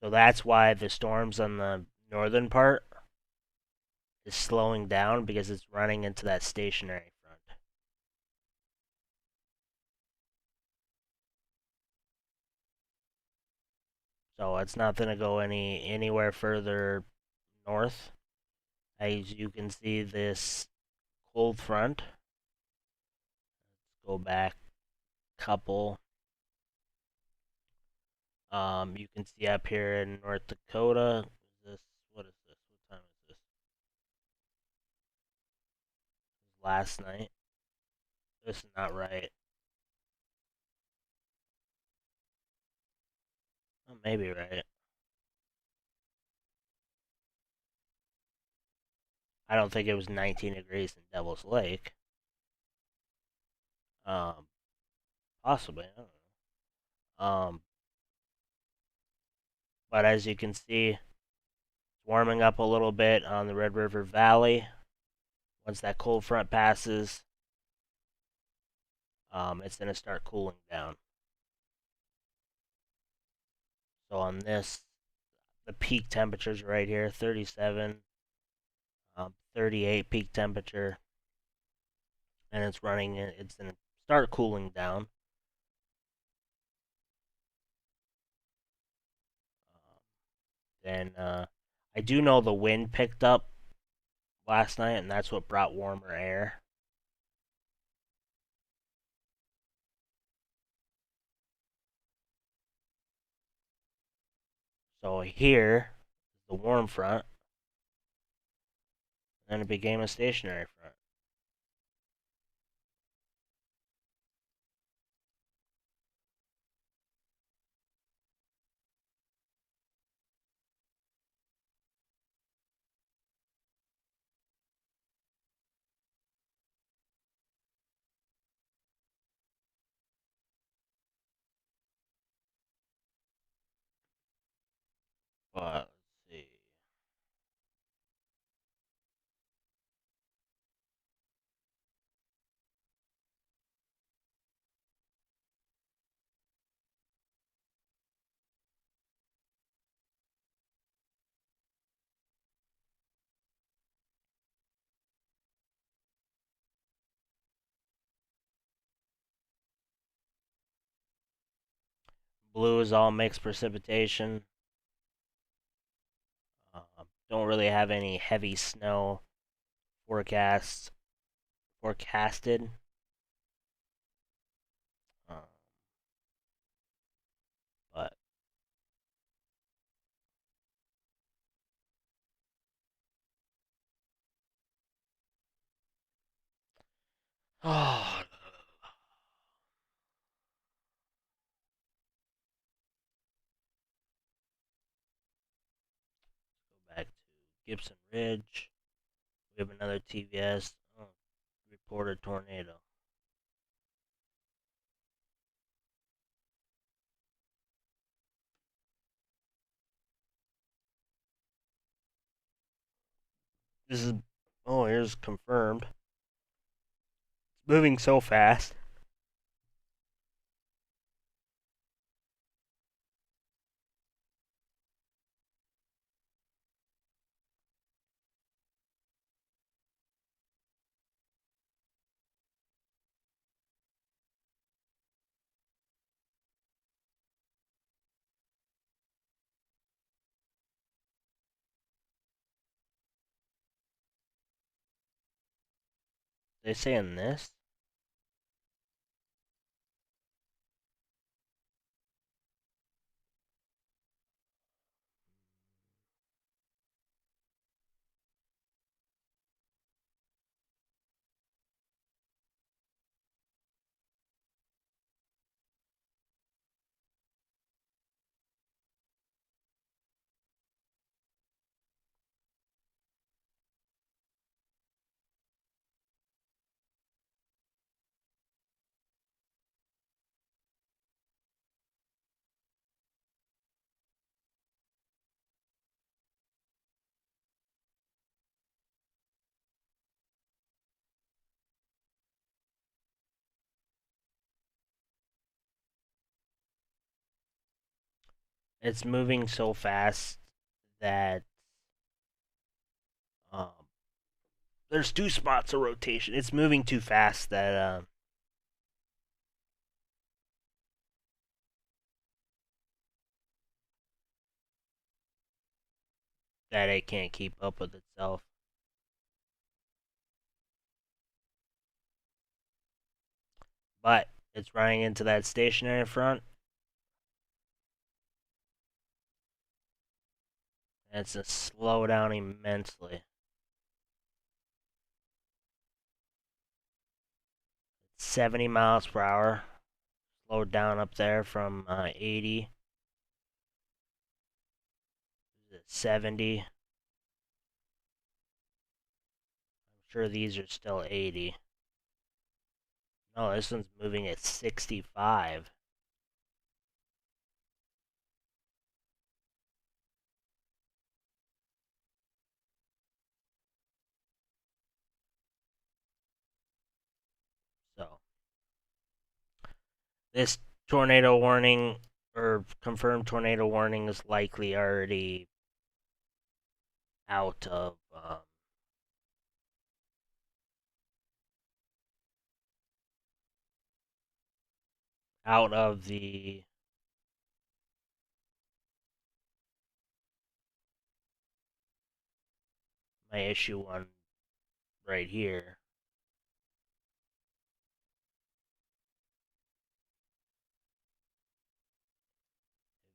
So that's why the storms on the northern part is slowing down, because it's running into that stationary front. So it's not going to go anywhere further north. As you can see, this cold front. Let's go back a couple. You can see up here in North Dakota. What is this? What time is this? Last night. This is not right. Oh, maybe right. I don't think it was 19 degrees in Devil's Lake. Um, Possibly. I don't know. But as you can see, it's warming up a little bit on the Red River Valley. Once that cold front passes, it's going to start cooling down. So on this, the peak temperatures right here, 37, 38 peak temperature, and it's running. It's going to start cooling down. Then I do know the wind picked up last night, and that's what brought warmer air. So here, the warm front, and it became a stationary front. But let's see. Blue is all mixed precipitation. Don't really have any heavy snow forecasted. Uh, but oh, go back to Gibson Ridge. We have another TVS. Oh, reported tornado. This is here's confirmed. It's moving so fast. They saying this? It's moving so fast that um, there's 2 spots of rotation. It's moving too fast that it can't keep up with itself. But it's running into that stationary front. And it's going to slow down immensely. 70 miles per hour. Slowed down up there from 80. 70. I'm sure these are still 80. No, this one's moving at 65. So, this tornado warning, or confirmed tornado warning, is likely already out of the my issue one right here.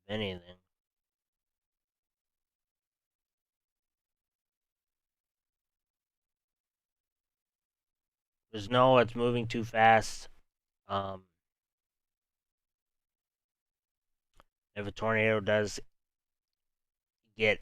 If anything. There's no, it's moving too fast. If a tornado does get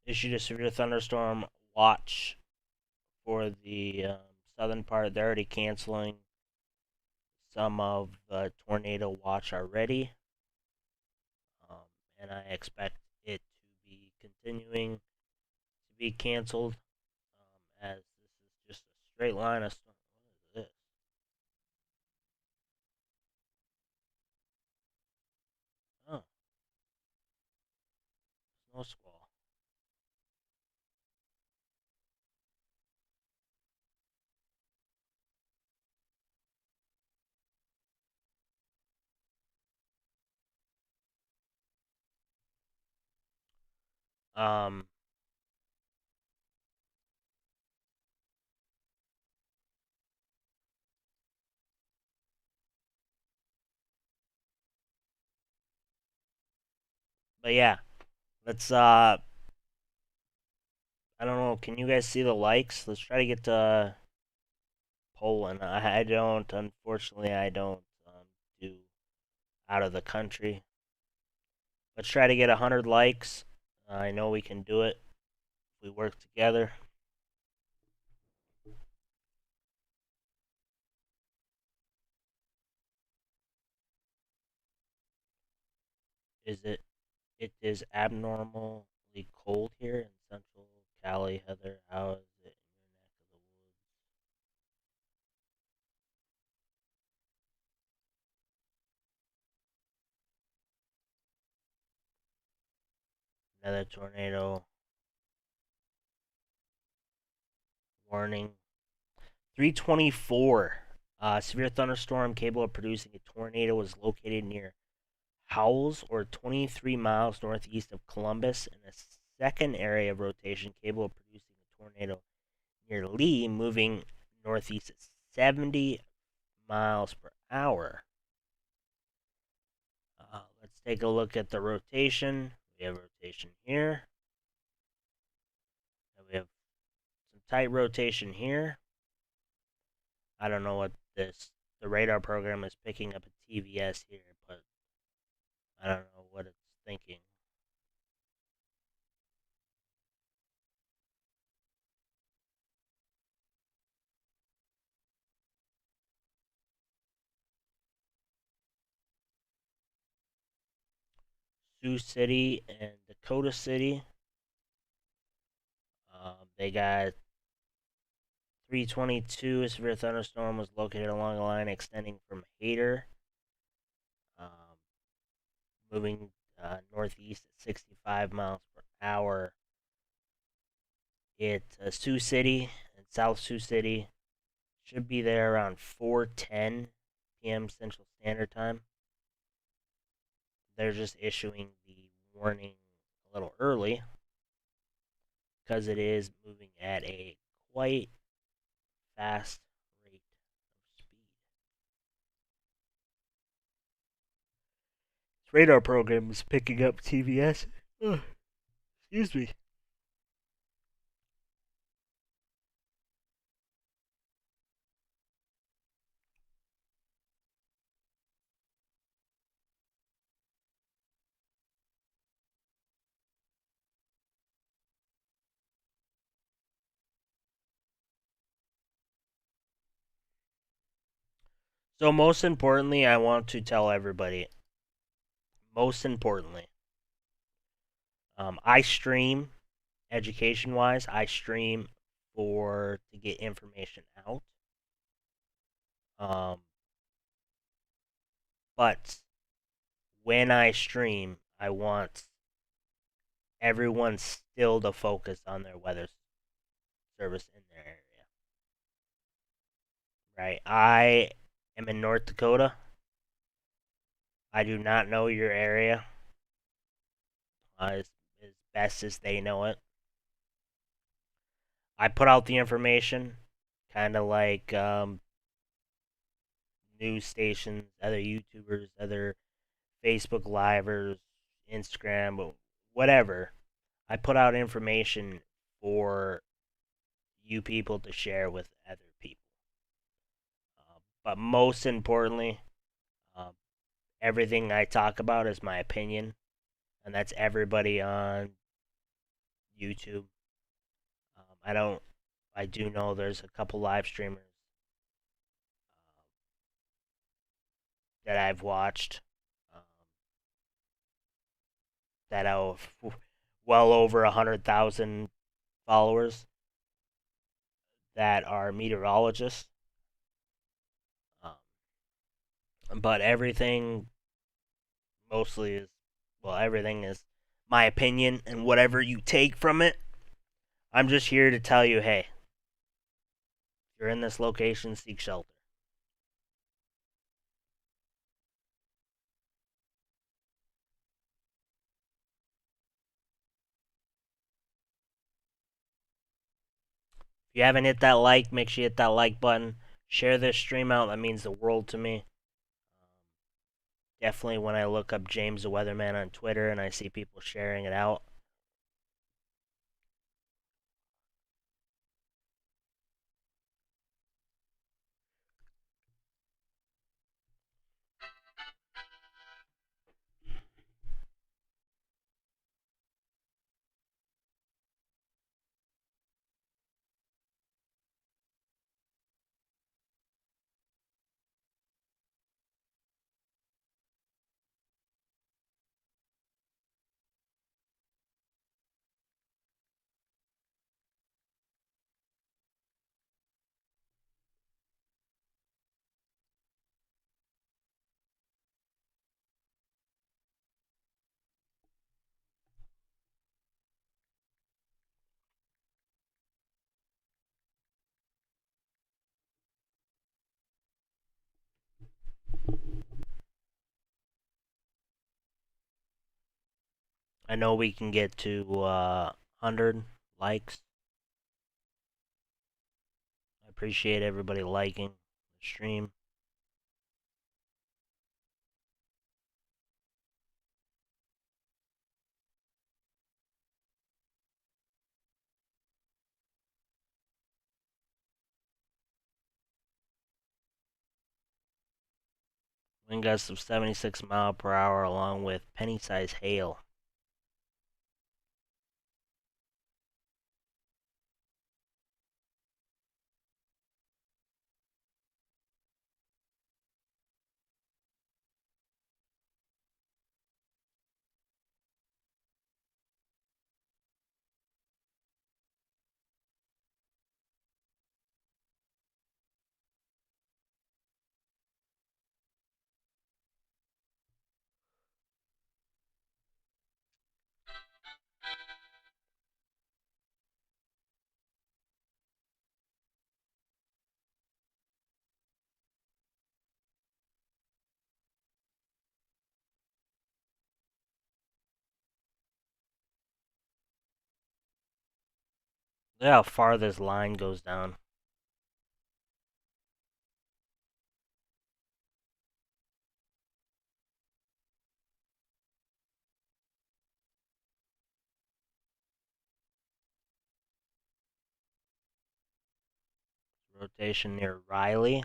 issued a severe thunderstorm watch for the southern part. They're already canceling some of the tornado watch already, um, and I expect it to be continuing to be canceled, as this is just a straight line of storm. What is this? Oh, snow squall. Um, but yeah, let's I don't know. Can you guys see the likes? Let's try to get to Poland. I don't. Unfortunately, I don't do out of the country. Let's try to get 100 likes. I know we can do it if we work together. Is it? It is abnormally cold here in Central Cali, Heather. How is it in your neck of the woods? Another tornado warning. 324. Severe thunderstorm capable of producing a tornado was located near Howells, or 23 miles northeast of Columbus, and a second area of rotation capable of producing a tornado near Lee, moving northeast at 70 miles per hour. Let's take a look at the rotation. We have rotation here. And we have some tight rotation here. I don't know what the radar program is picking up a TVS here, but I don't know what it's thinking. Sioux City and Dakota City. They got 322. A severe thunderstorm was located along a line extending from Hayter, um, moving northeast at 65 miles per hour. Sioux City and South Sioux City should be there around 4:10 p.m. Central Standard Time. They're just issuing the warning a little early because it is moving at a quite fast rate of speed. This radar program is picking up TVS. Excuse me. So, most importantly, I want to tell everybody, most importantly, I stream education wise, I stream for to get information out. Um, but when I stream, I want everyone still to focus on their weather service in their area. Right? I am in North Dakota. I do not know your area as best as they know it. I put out the information, kind of like news stations, other YouTubers, other Facebook Livers, Instagram, whatever. I put out information for you people to share with other people. But most importantly, um, everything I talk about is my opinion, and that's everybody on YouTube. I don't. I do know there's a couple live streamers that I've watched um, that have well over 100,000 followers that are meteorologists. But everything mostly is, well, everything is my opinion, and whatever you take from it, I'm just here to tell you, hey, if you're in this location, seek shelter. If you haven't hit that like, make sure you hit that like button. Share this stream out. That means the world to me. Definitely when I look up James the Weatherman on Twitter and I see people sharing it out. I know we can get to 100 likes. I appreciate everybody liking the stream. Wind gusts of 76 mile per hour along with penny-sized hail. Look how far this line goes down. Rotation near Riley.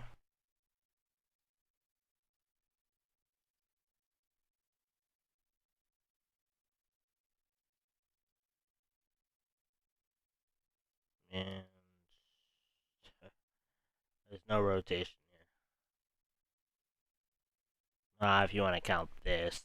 And there's no rotation here. If you want to count this.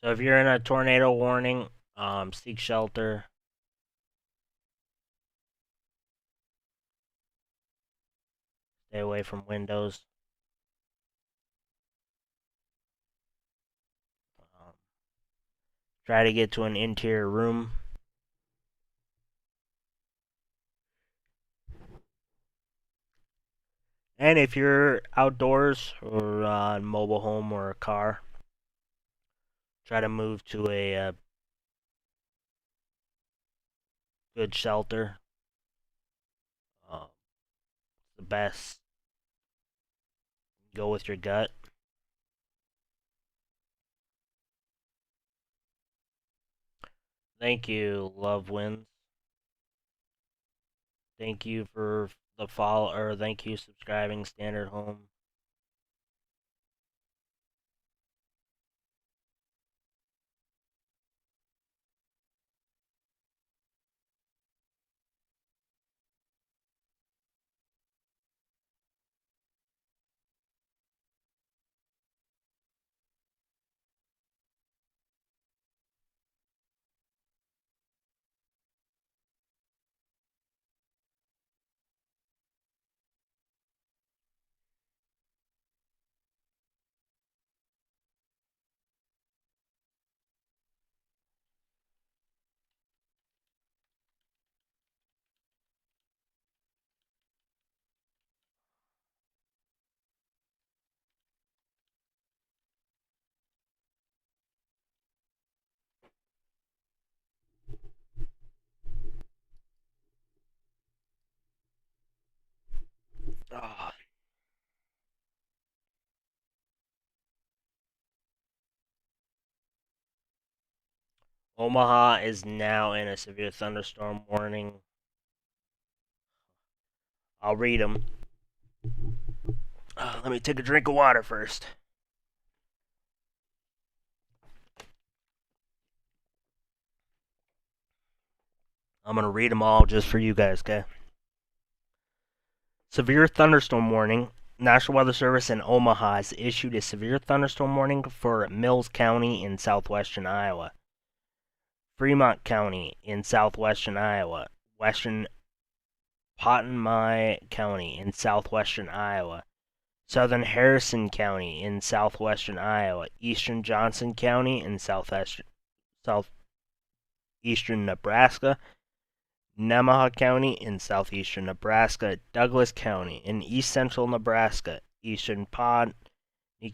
So if you're in a tornado warning, seek shelter. Stay away from windows. Try to get to an interior room. And if you're outdoors or on a mobile home or a car, try to move to a good shelter. The best. Go with your gut. Thank you, Love Wins. Thank you for the follow, or thank you subscribing, Standard Home. Oh. Omaha is now in a severe thunderstorm warning. I'll read them. Let me take a drink of water first. I'm going to read them all just for you guys, okay? Severe thunderstorm warning. National Weather Service in Omaha has issued a severe thunderstorm warning for Mills County in southwestern Iowa, Fremont County in southwestern Iowa, western Pottenmai County in southwestern Iowa, southern Harrison County in southwestern Iowa, eastern Johnson County in southeastern Nebraska, Nemaha County in southeastern Nebraska, Douglas County in east central Nebraska, eastern Pawnee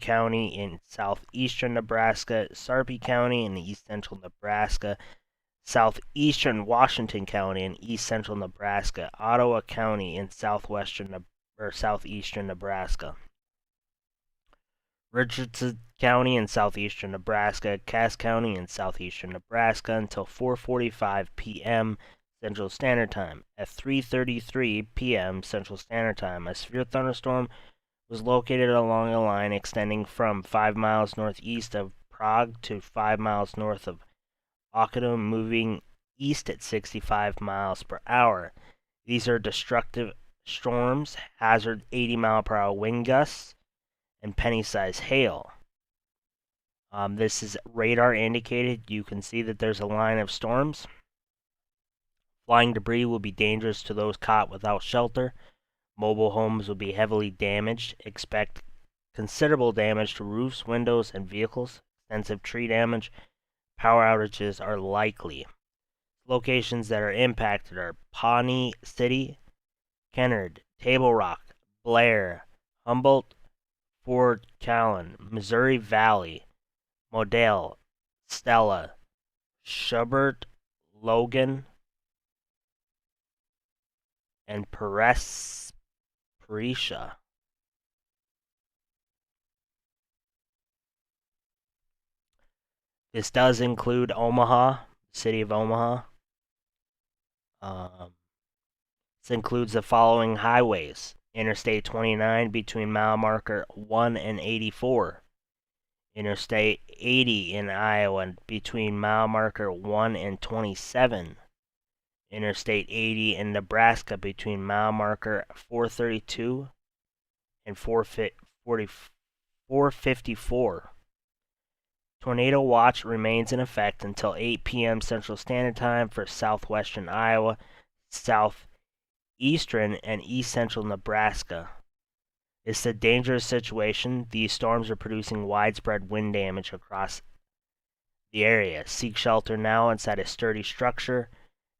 County in southeastern Nebraska, Sarpy County in east central Nebraska, southeastern Washington County in east central Nebraska, Ottawa County in southeastern Nebraska, Richardson County in southeastern Nebraska, Cass County in southeastern Nebraska until 4:45 p.m. Central Standard Time. At 3:33 p.m. Central Standard Time, a severe thunderstorm was located along a line extending from 5 miles northeast of Prague to 5 miles north of Ockendam, moving east at 65 miles per hour. These are destructive storms, hazard 80-mile-per-hour wind gusts, and penny-sized hail. This is radar indicated. You can see that there's a line of storms. Flying debris will be dangerous to those caught without shelter. Mobile homes will be heavily damaged. Expect considerable damage to roofs, windows, and vehicles. Extensive tree damage. Power outages are likely. Locations that are impacted are Pawnee City, Kennard, Table Rock, Blair, Humboldt, Fort Callan, Missouri Valley, Model, Stella, Schubert, Logan, and Parisha. This does include Omaha, city of Omaha. This includes the following highways: Interstate 29 between mile marker 1 and 84. Interstate 80 in Iowa between mile marker 1 and 27. Interstate 80 in Nebraska between mile marker 432 and 454. Tornado watch remains in effect until 8 p.m. Central Standard Time for southwestern Iowa, southeastern, and east central Nebraska. It's a dangerous situation. These storms are producing widespread wind damage across the area. Seek shelter now inside a sturdy structure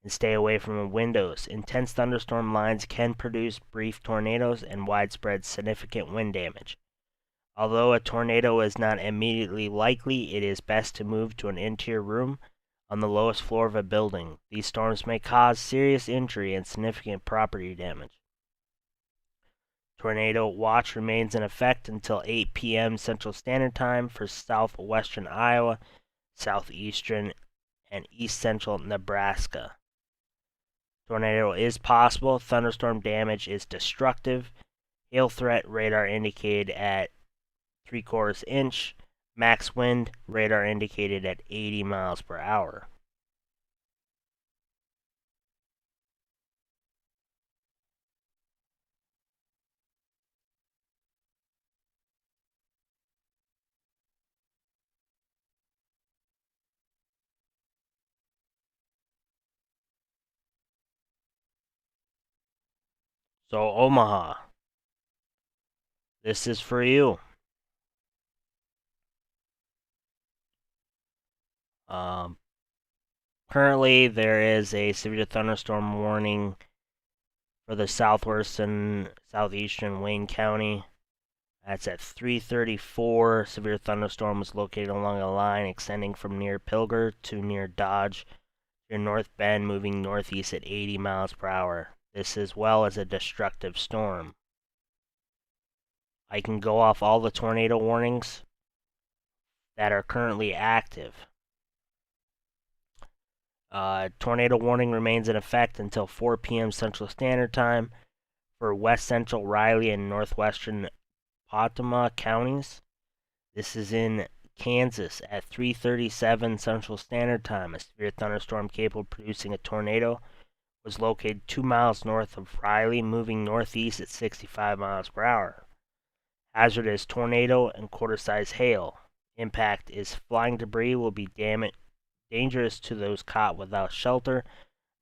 and stay away from windows. Intense thunderstorm lines can produce brief tornadoes and widespread significant wind damage. Although a tornado is not immediately likely, it is best to move to an interior room on the lowest floor of a building. These storms may cause serious injury and significant property damage. Tornado watch remains in effect until 8 p.m. Central Standard Time for southwestern Iowa, southeastern, and east central Nebraska. Tornado is possible. Thunderstorm damage is destructive. Hail threat radar indicated at 3/4 inch. Max wind radar indicated at 80 miles per hour. So Omaha, this is for you. Currently, there is a severe thunderstorm warning for the southwest and southeastern Wayne County. That's at 3:34. Severe thunderstorm was located along a line extending from near Pilger to near Dodge, near North Bend, moving northeast at 80 miles per hour. This as well as a destructive storm. I can go off all the tornado warnings that are currently active. Tornado warning remains in effect until 4 p.m. Central Standard Time for west central Riley and northwestern Potomac counties. This is in Kansas at 3:37 Central Standard Time. A severe thunderstorm capable of producing a tornado was located 2 miles north of Riley, moving northeast at 65 miles per hour. Hazard is tornado and quarter-size hail. Impact is flying debris will be dangerous to those caught without shelter.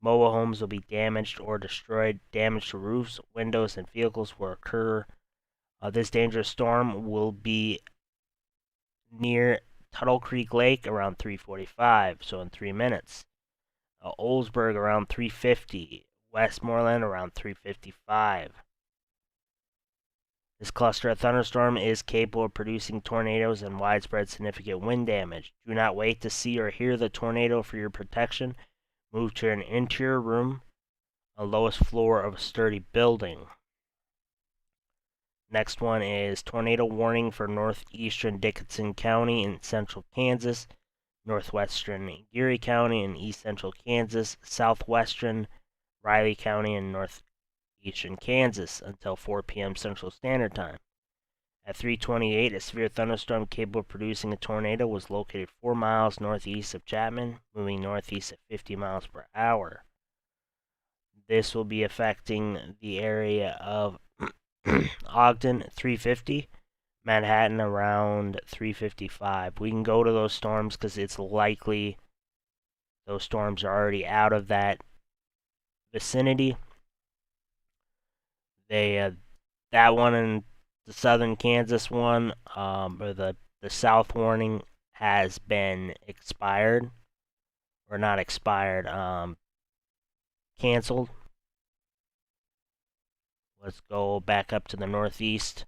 Mobile homes will be damaged or destroyed. Damage to roofs, windows, and vehicles will occur. This dangerous storm will be near Tuttle Creek Lake around 3:45, so in 3 minutes. Oldsburg around 3:50. Westmoreland around 3:55. This cluster of thunderstorm is capable of producing tornadoes and widespread significant wind damage. Do not wait to see or hear the tornado for your protection. Move to an interior room, a lowest floor of a sturdy building. Next one is tornado warning for northeastern Dickinson County in central Kansas, northwestern Geary County in east central Kansas, southwestern Riley County in northeastern Kansas until 4 p.m. Central Standard Time. At 3:28, a severe thunderstorm capable of producing a tornado was located 4 miles northeast of Chapman, moving northeast at 50 miles per hour. This will be affecting the area of Ogden at 3:50, Manhattan around 3:55. We can go to those storms because it's likely those storms are already out of that vicinity. That one and the southern Kansas one, or the south warning has been expired, or not expired, canceled. Let's go back up to the northeast,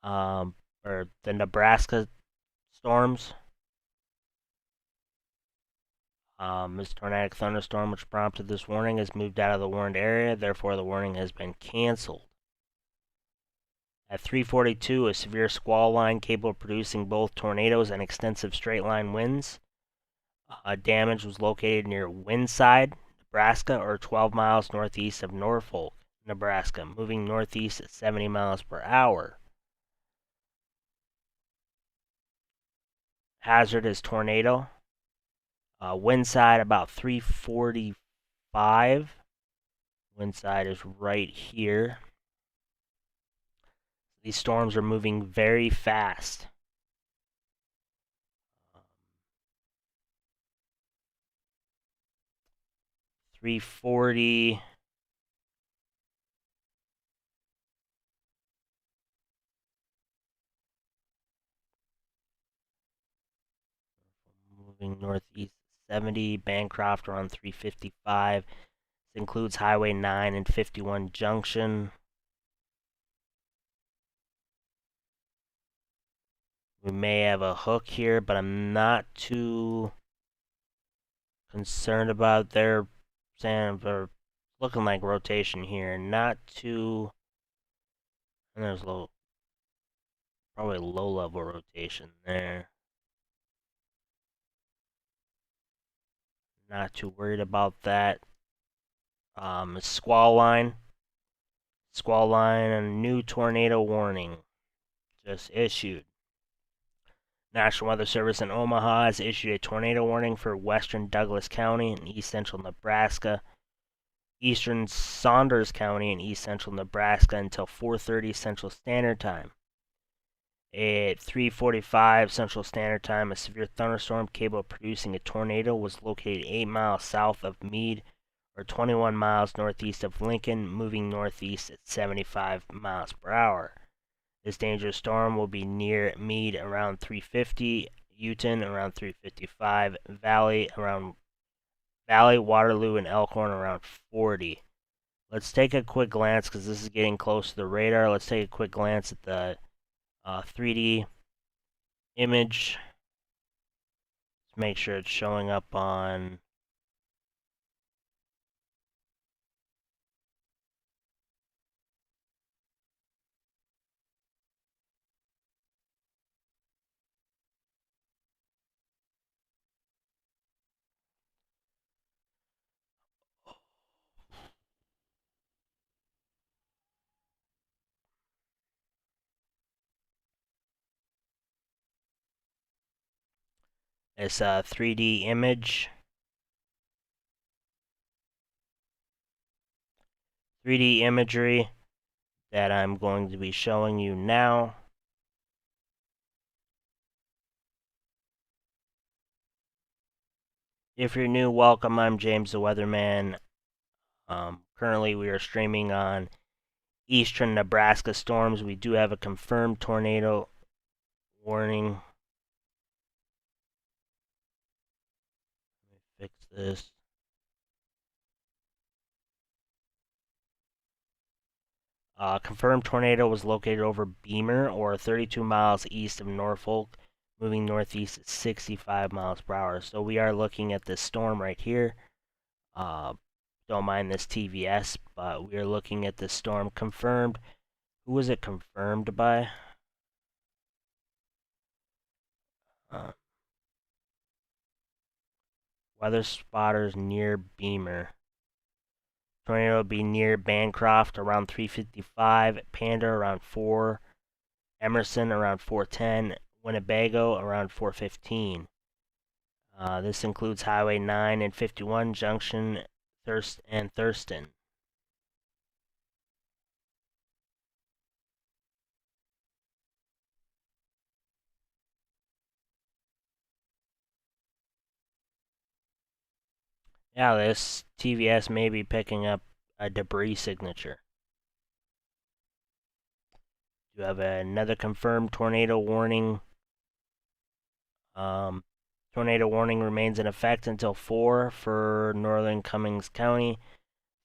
or the Nebraska storms. This tornadic thunderstorm which prompted this warning has moved out of the warned area, therefore the warning has been canceled. At 3:42, a severe squall line capable of producing both tornadoes and extensive straight-line winds. Damage was located near Windside, Nebraska, or 12 miles northeast of Norfolk, Nebraska, moving northeast at 70 miles per hour. Hazard is tornado. Windside about 3:45. Windside is right here. These storms are moving very fast. 3:40. Moving northeast 70. Bancroft around 3:55. This includes Highway 9 and 51 Junction. We may have a hook here, but I'm not too concerned about their saying they're looking like rotation here. Not too. And there's probably low level rotation there. Not too worried about that. Squall line. Squall line, a new tornado warning just issued. National Weather Service in Omaha has issued a tornado warning for western Douglas County and east central Nebraska, eastern Saunders County and east central Nebraska until 4:30 Central Standard Time. At 3:45 Central Standard Time, a severe thunderstorm capable of producing a tornado was located 8 miles south of Meade, or 21 miles northeast of Lincoln, moving northeast at 75 miles per hour. This dangerous storm will be near Meade around 3:50, Houghton around 3:55, Valley, Waterloo, and Elkhorn around 40. Let's take a quick glance, because this is getting close to the radar. Let's take a quick glance at the 3D image. Let's make sure it's showing up on this 3D image. 3D imagery that I'm going to be showing you now. If you're new, welcome. I'm James the Weatherman. Currently, we are streaming on Eastern Nebraska storms. We do have a confirmed tornado warning. Let me fix this. Confirmed tornado was located over Beamer, or 32 miles east of Norfolk, moving northeast at 65 miles per hour. So we are looking at this storm right here. Don't mind this TVS, but we are looking at this storm confirmed. Who was it confirmed by? Weather spotters near Beamer. Tornado will be near Bancroft around 3:55, Panda around 4, Emerson around 4:10, Winnebago around 4:15. This includes Highway 9 and 51 Junction and Thurston. Yeah, this TVS may be picking up a debris signature. You have another confirmed tornado warning. Tornado warning remains in effect until 4 for northern Cummings County.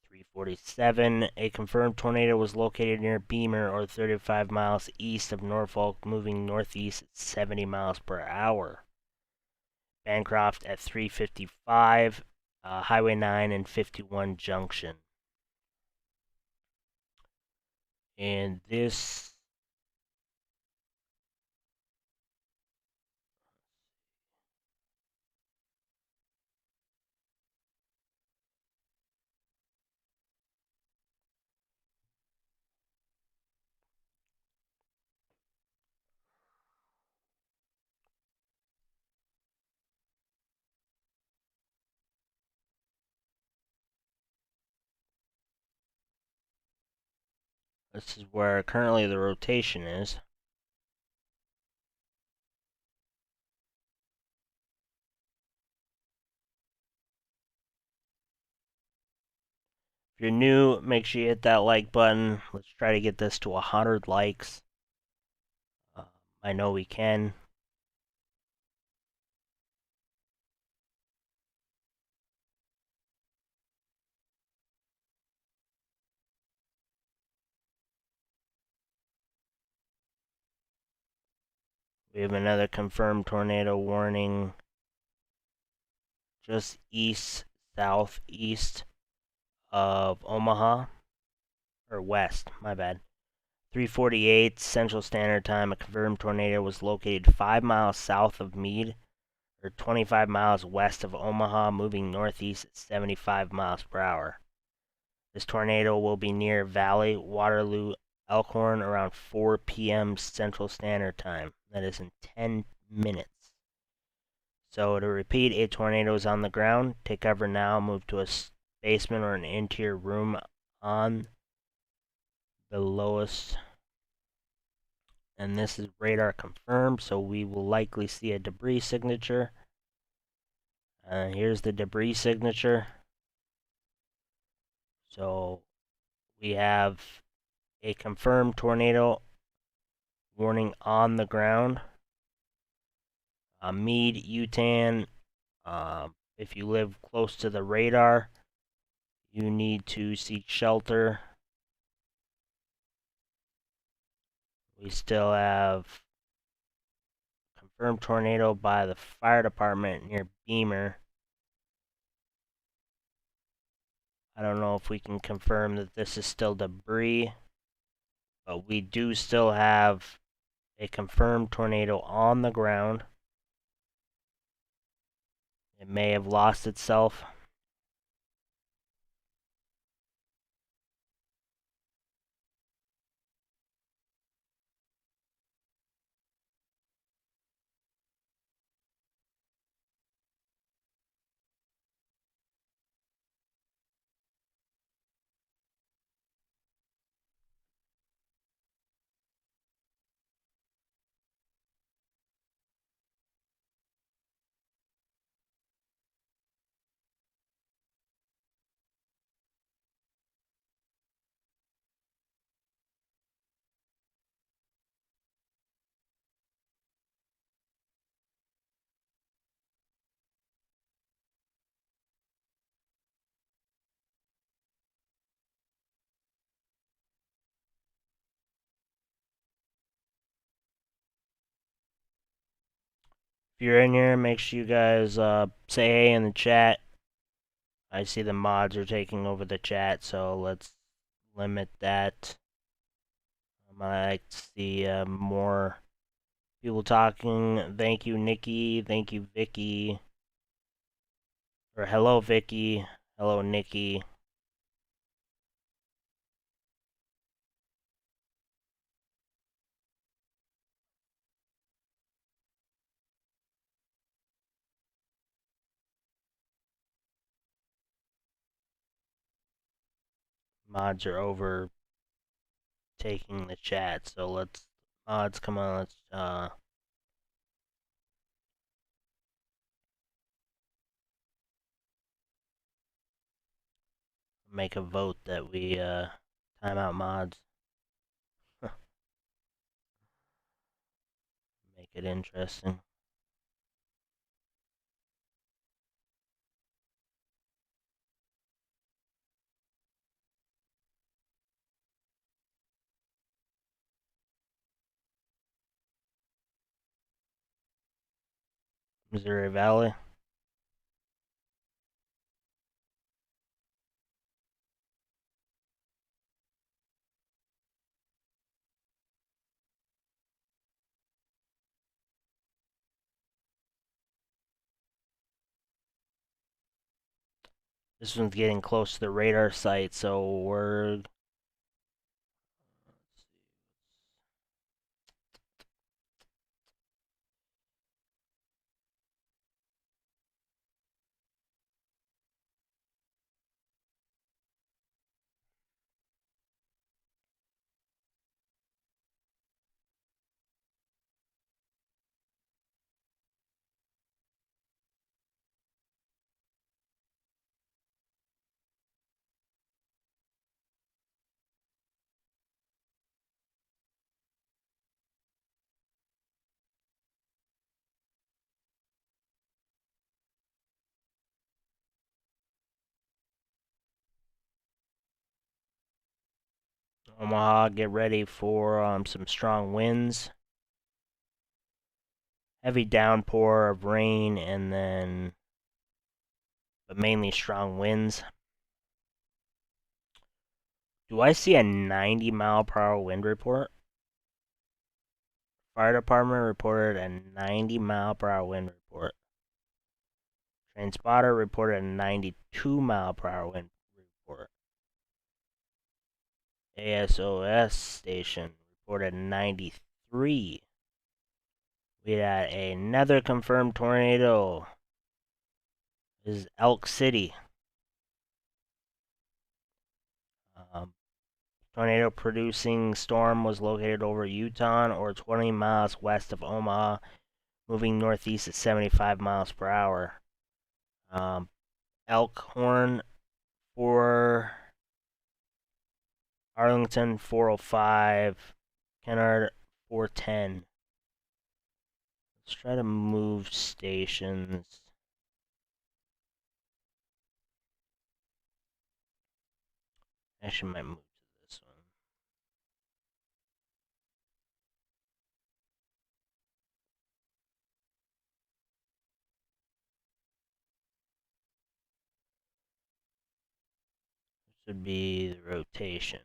3:47, a confirmed tornado was located near Beamer, or 35 miles east of Norfolk, moving northeast at 70 miles per hour. Bancroft at 3:55, Highway 9 and 51 Junction. And this this is where currently the rotation is. If you're new, make sure you hit that like button. Let's try to get this to 100 likes. I know we can. We have another confirmed tornado warning just southeast of Omaha, or west, my bad. 3:48 Central Standard Time, a confirmed tornado was located 5 miles south of Meade, or 25 miles west of Omaha, moving northeast at 75 miles per hour. This tornado will be near Valley, Waterloo, Elkhorn around 4 p.m. Central Standard Time. That is in 10 minutes. So to repeat, a tornado is on the ground. Take cover now. Move to a basement or an interior room on the lowest. And this is radar confirmed, so we will likely see a debris signature. Here's the debris signature. So we have a confirmed tornado warning on the ground. Meade, Utan. If you live close to the radar, you need to seek shelter. We still have confirmed tornado by the fire department near Beamer. I don't know if we can confirm that this is still debris, but we do still have a confirmed tornado on the ground. It may have lost itself. If you're in here, make sure you guys say hey in the chat. I see the mods are taking over the chat, so let's limit that. I like to see more people talking. Thank you, Nikki. Thank you, Vicky. Or hello, Vicky. Hello, Nikki. Mods are over taking the chat, so let's mods come on. Let's make a vote that we time out mods. Make it interesting. Missouri Valley. This one's getting close to the radar site, so we're Omaha, get ready for some strong winds. Heavy downpour of rain and then, but mainly strong winds. Do I see a 90-mile-per-hour wind report? Fire department reported a 90-mile-per-hour wind report. Transponder reported a 92 mile per hour wind report. ASOS station reported 93. We had another confirmed tornado. This is Elk City. Tornado producing storm was located over Utah or 20 miles west of Omaha, moving northeast at 75 miles per hour. Elkhorn for Arlington 405, Kennard 410. Let's try to move stations. Actually, might move to this one. This would be the rotation.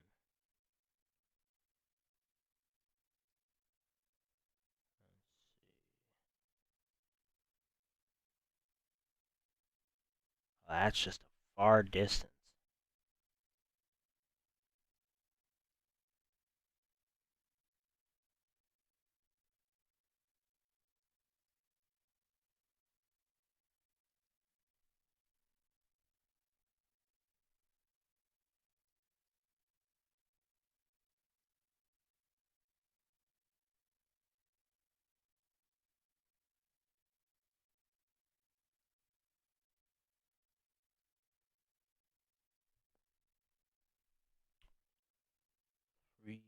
Oh, that's just a far distance. Three.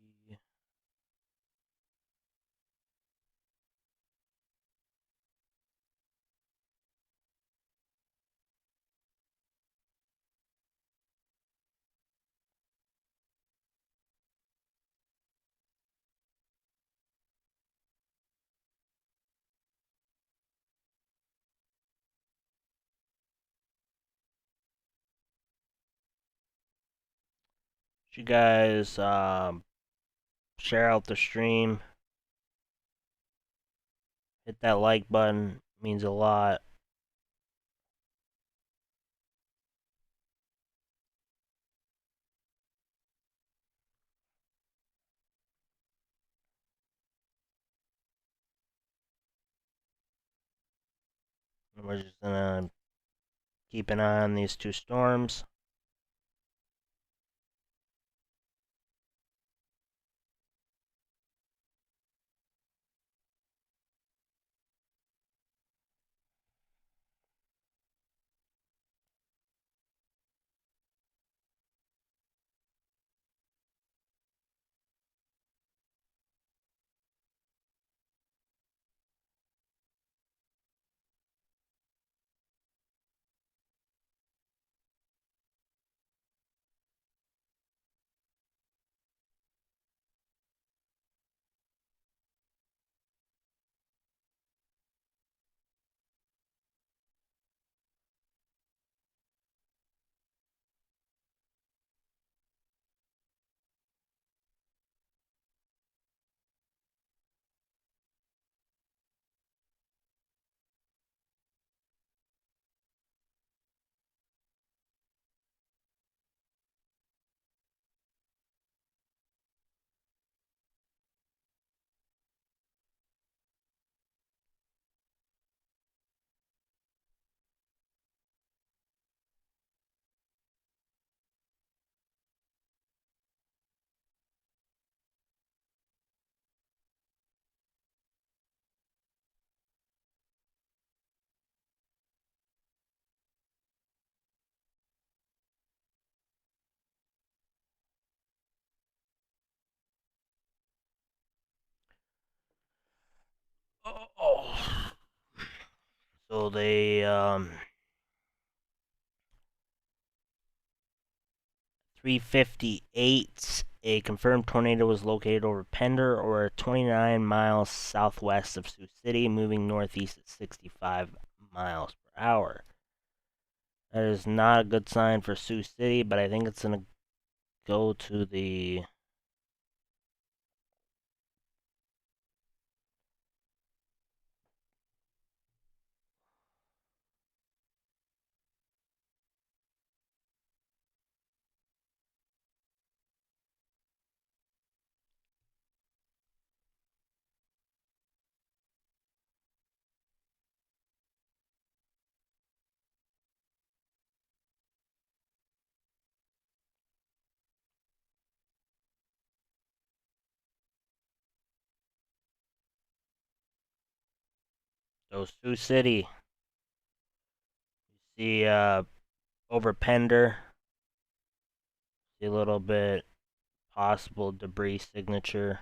You guys share out the stream. Hit that like button, it means a lot. And we're just gonna keep an eye on these two storms. Oh. So they 358. A confirmed tornado was located over Pender or 29 miles southwest of Sioux City, moving northeast at 65 miles per hour. That is not a good sign for Sioux City, but I think it's going to go to the So Sioux City, see over Pender, see a little bit possible debris signature.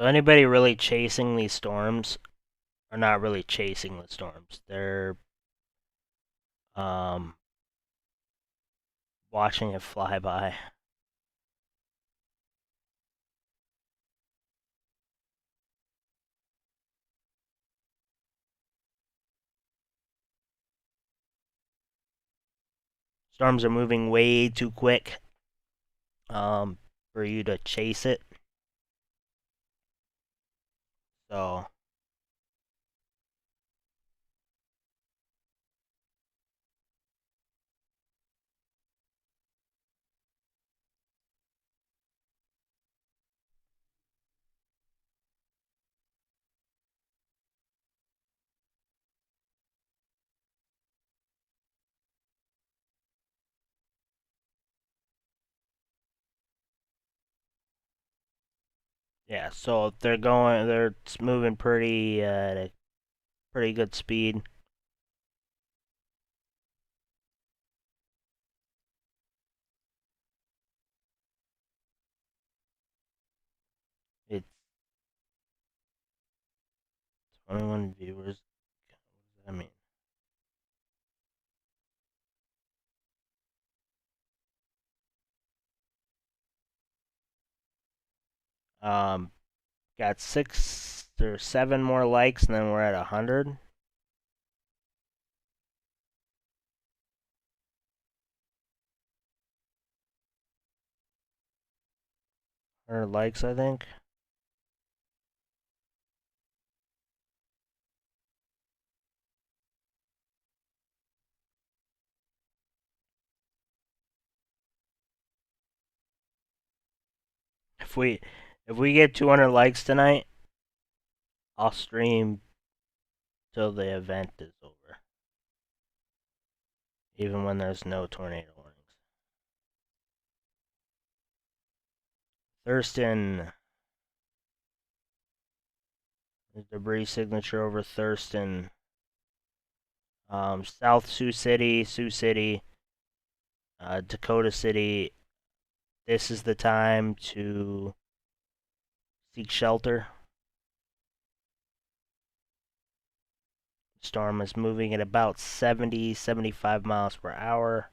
So anybody really chasing these storms are not really chasing the storms. They're um, watching it fly by. Storms are moving way too quick for you to chase it. So yeah, so they're moving pretty at a pretty good speed. It's 21 viewers. What does that mean? Um, got 6 or 7 more likes, and then we're at 100. 100 likes, I think. If we if we get 200 likes tonight, I'll stream till the event is over, even when there's no tornado warnings. Thurston, the debris signature over Thurston. South Sioux City, Dakota City. This is the time to seek shelter. Storm is moving at about 70, 75 miles per hour.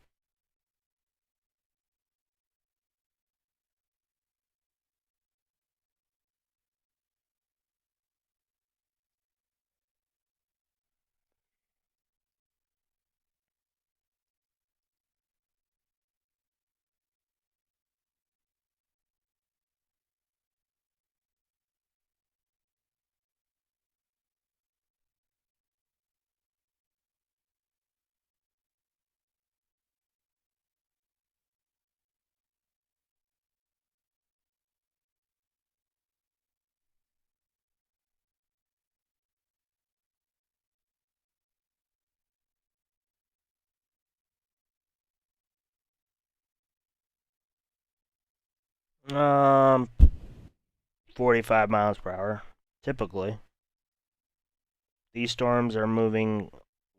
Um, 45 miles per hour, typically. These storms are moving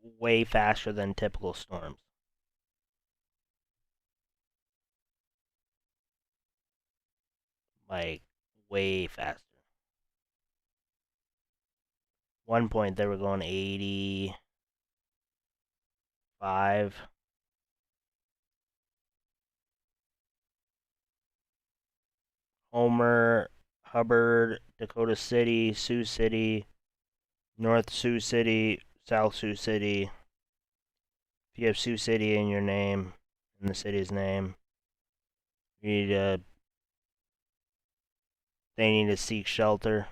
way faster than typical storms. Like, way faster. One point they were going 85. Homer, Hubbard, Dakota City, Sioux City, North Sioux City, South Sioux City. If you have Sioux City in your name, in the city's name, you need to, they need to seek shelter.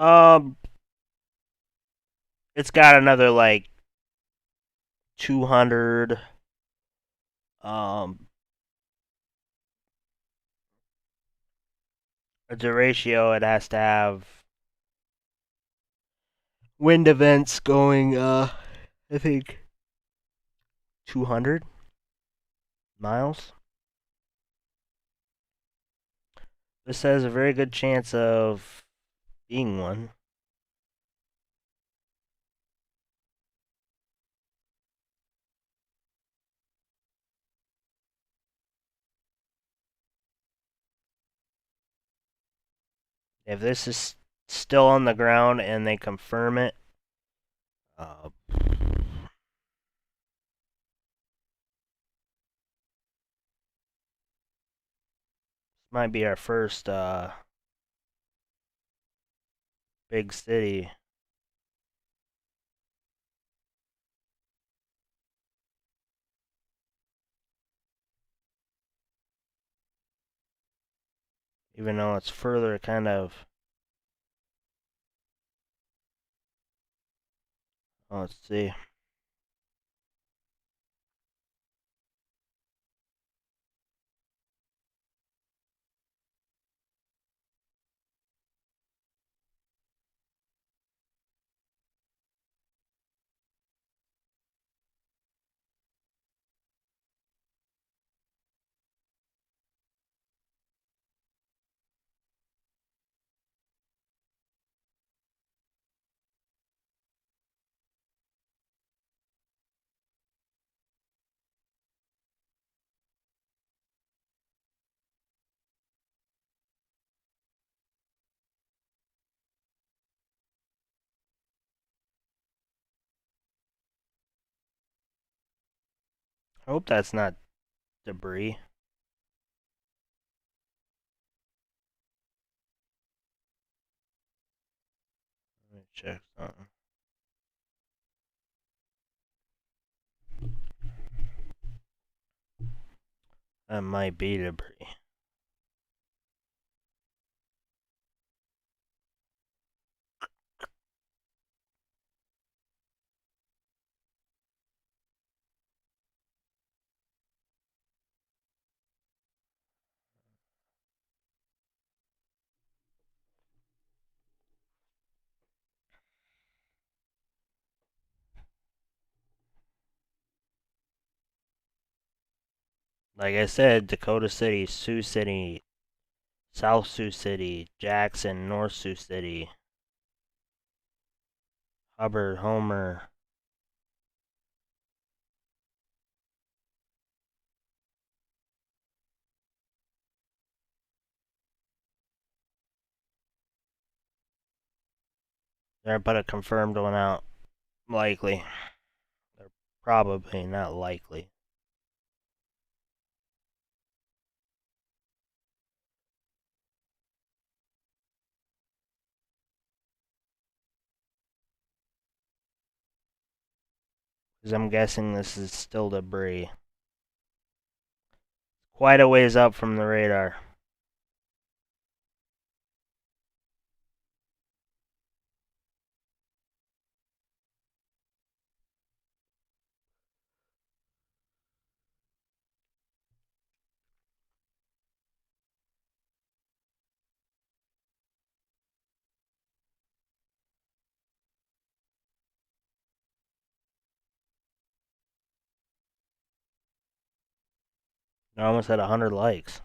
Um, it's got another like 200. Um, the ratio it has to have wind events going. I think 200 miles. This has a very good chance of being one. If this is still on the ground and they confirm it, might be our first big city. Even though it's further kind of. Let's see. I hope that's not debris. Let me check something. That might be debris. Like I said, Dakota City, Sioux City, South Sioux City, Jackson, North Sioux City, Hubbard, Homer. They're gonna put a confirmed one out. Likely. They're probably not likely. Because I'm guessing this is still debris. Quite a ways up from the radar. I almost had 100 likes.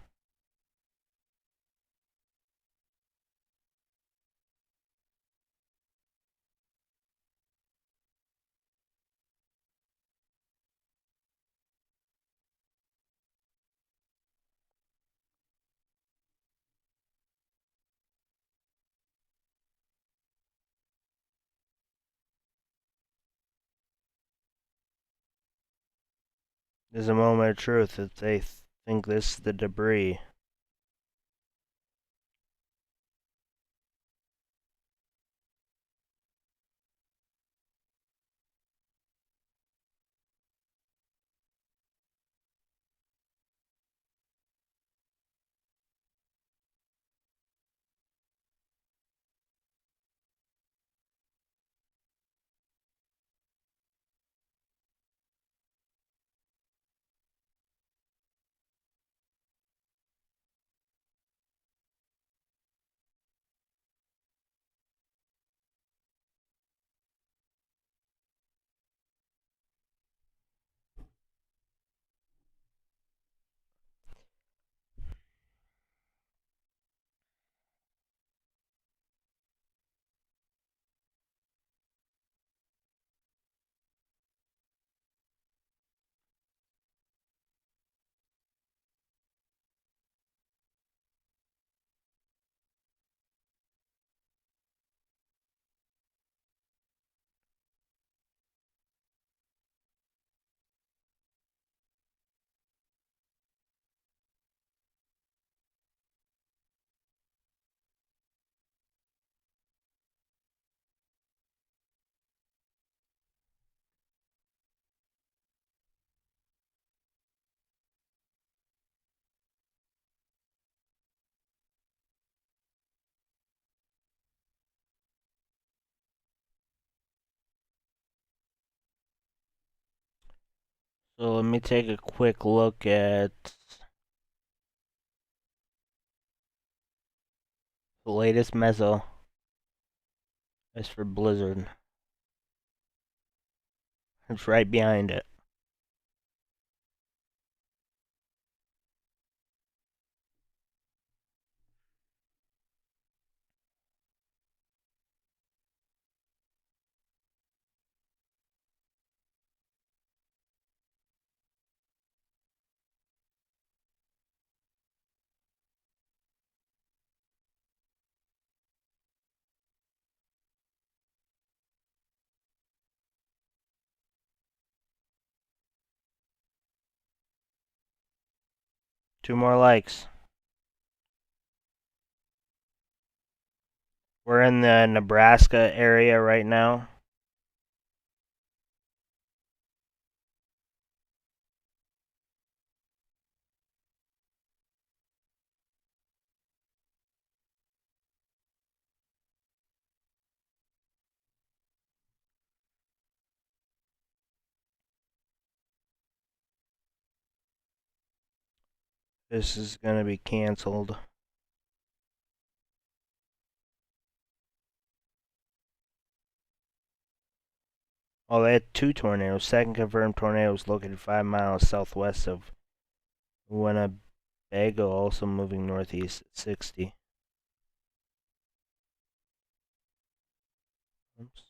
There's a moment of truth if they think this is the debris. So let me take a quick look at the latest meso. As for Blizzard, it's right behind it. Two more likes. We're in the Nebraska area right now. This is going to be canceled. Oh, they had two tornadoes. Second confirmed tornado was located 5 miles southwest of Winnebago, also moving northeast at 60. Oops.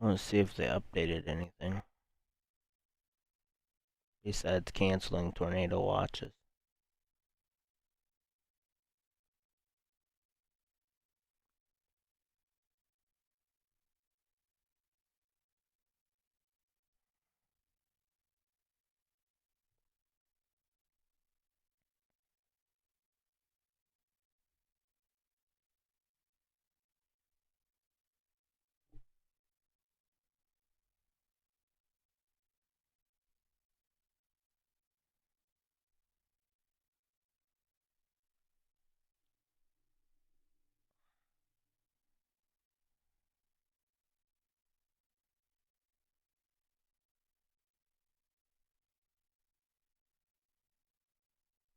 Let's see if they updated anything besides canceling tornado watches.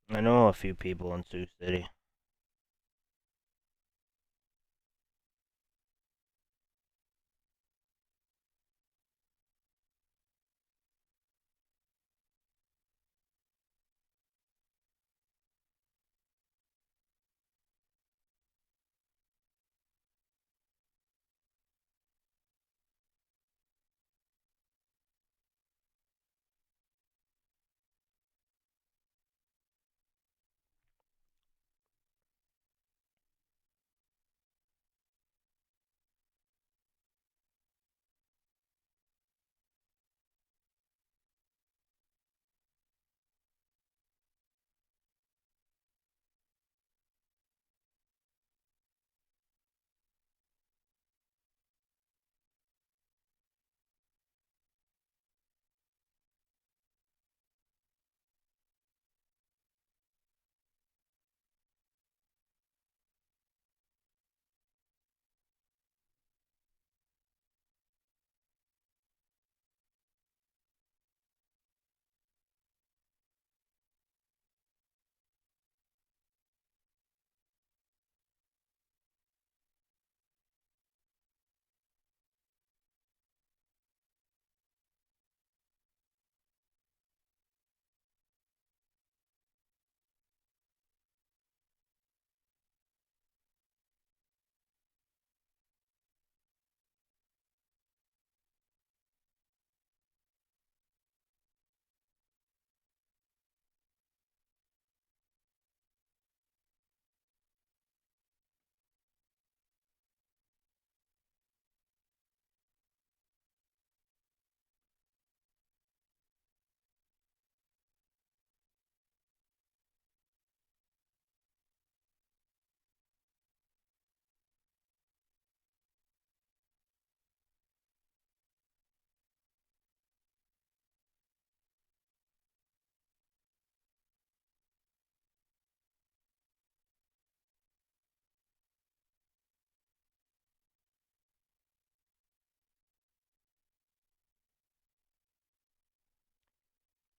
I know a few people in Sioux City.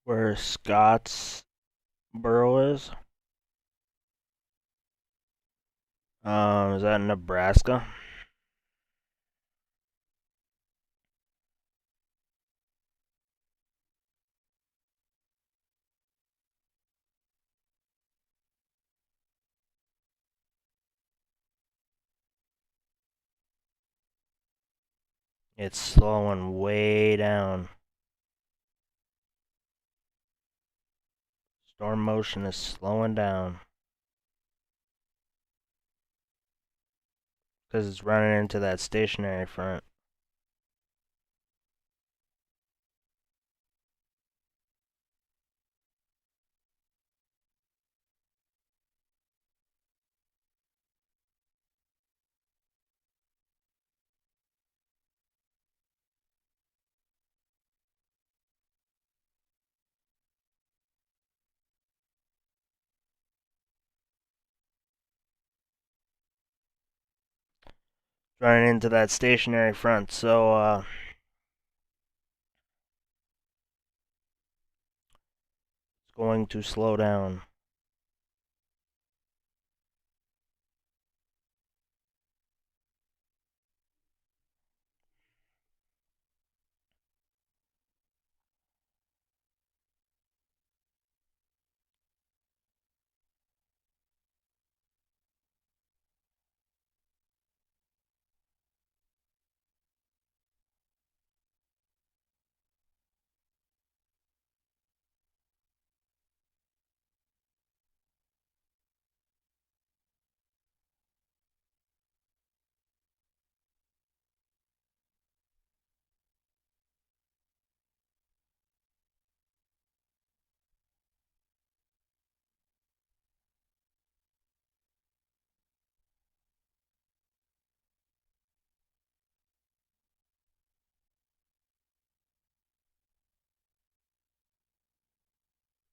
Where Scottsboro is? Is that Nebraska? It's slowing way down. Storm motion is slowing down. Because it's running into that stationary front. Running into that stationary front, so it's going to slow down.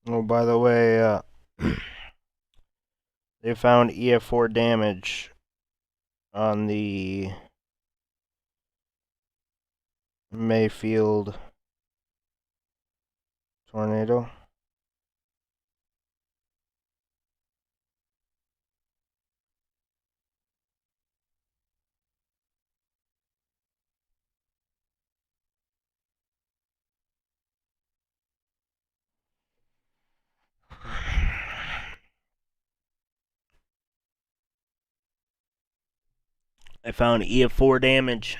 Oh, by the way, they found EF4 damage on the Mayfield tornado. I found EF4 damage.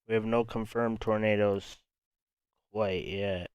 We have no confirmed tornadoes quite yet.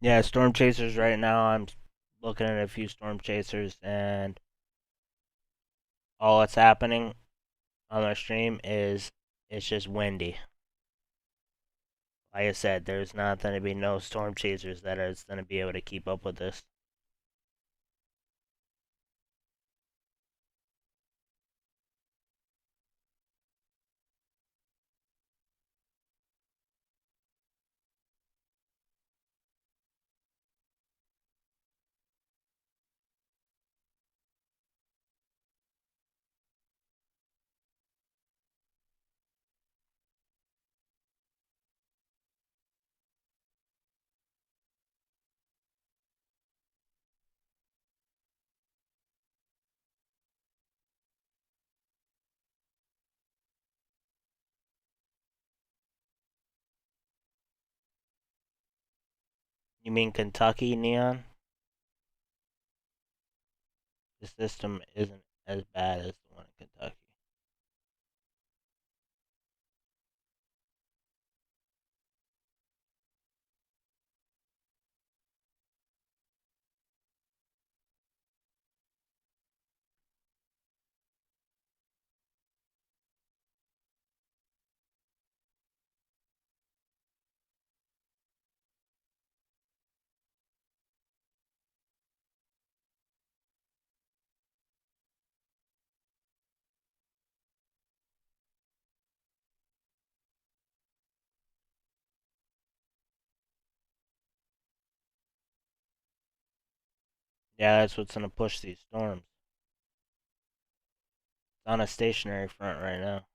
Yeah, storm chasers right now. I'm looking at a few storm chasers, and all that's happening on my stream is it's just windy. Like I said, there's not going to be no storm chasers that is going to be able to keep up with this. You mean Kentucky, Neon? The system isn't as bad as the one in Kentucky. Yeah, that's what's going to push these storms. It's on a stationary front right now.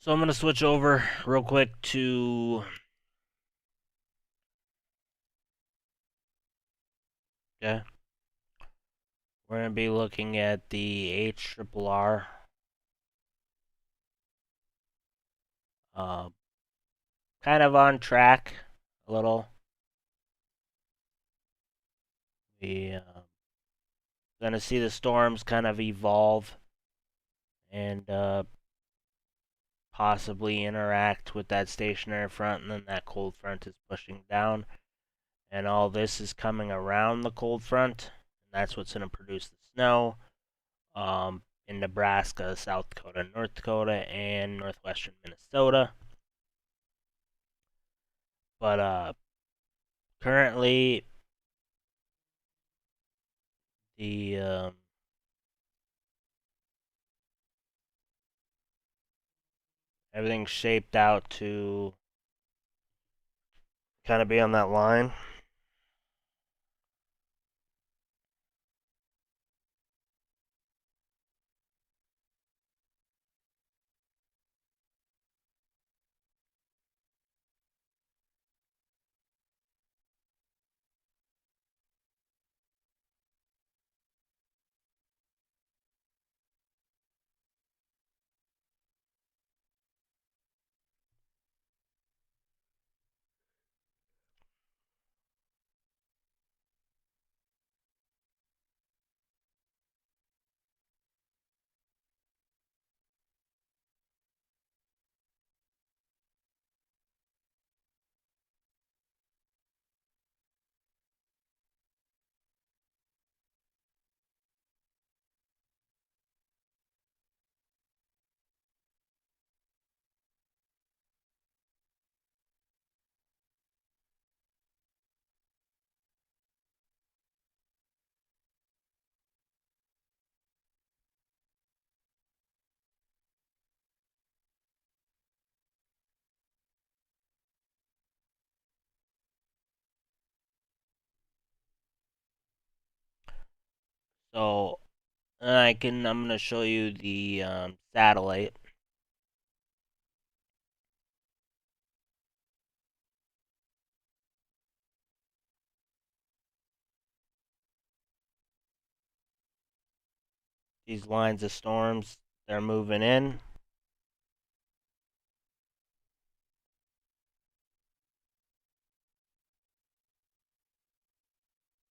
So I'm going to switch over real quick to... Okay. We're going to be looking at the HRRR. Kind of on track a little. We going to see the storms kind of evolve and possibly interact with that stationary front, and then that cold front is pushing down, and all this is coming around the cold front, and that's what's going to produce the snow in Nebraska, South Dakota, North Dakota, and northwestern Minnesota. But currently, the everything's shaped out to kind of be on that line. So I'm gonna show you the satellite. These lines of storms, they're moving in.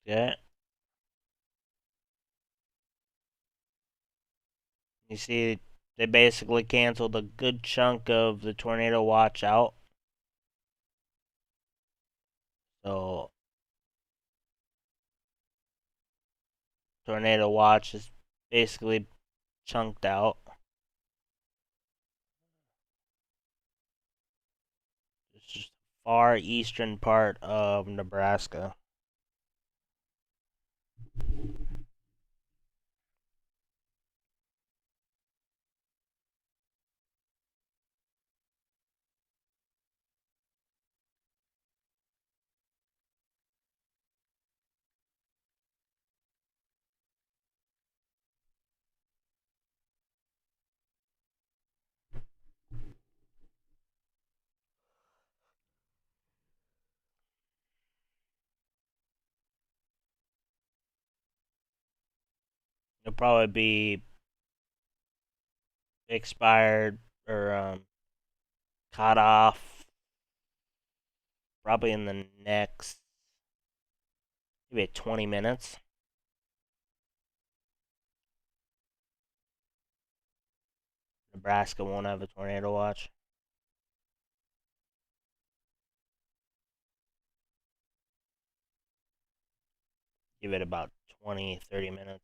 Okay. You see, they basically canceled a good chunk of the tornado watch out. So, tornado watch is basically chunked out. It's just far eastern part of Nebraska. It'll probably be expired or cut off probably in the next maybe 20 minutes. Nebraska won't have a tornado watch. Give it about 20, 30 minutes.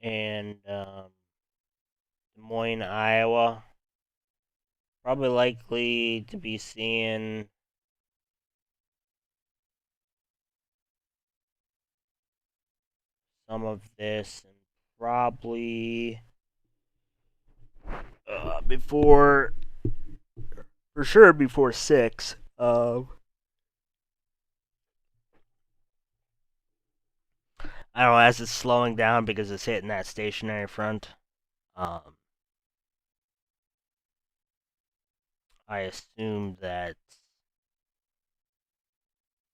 And Des Moines, Iowa, probably likely to be seeing some of this, and probably before, for sure before 6. I don't know, as it's slowing down because it's hitting that stationary front. Um, I assume that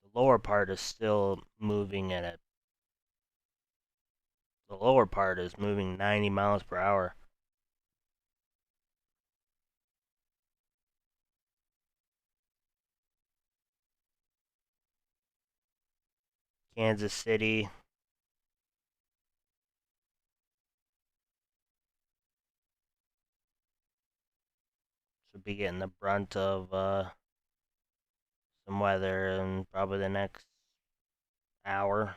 the lower part is still moving at a. The lower part is moving 90 miles per hour. Kansas City should be getting the brunt of some weather in probably the next hour.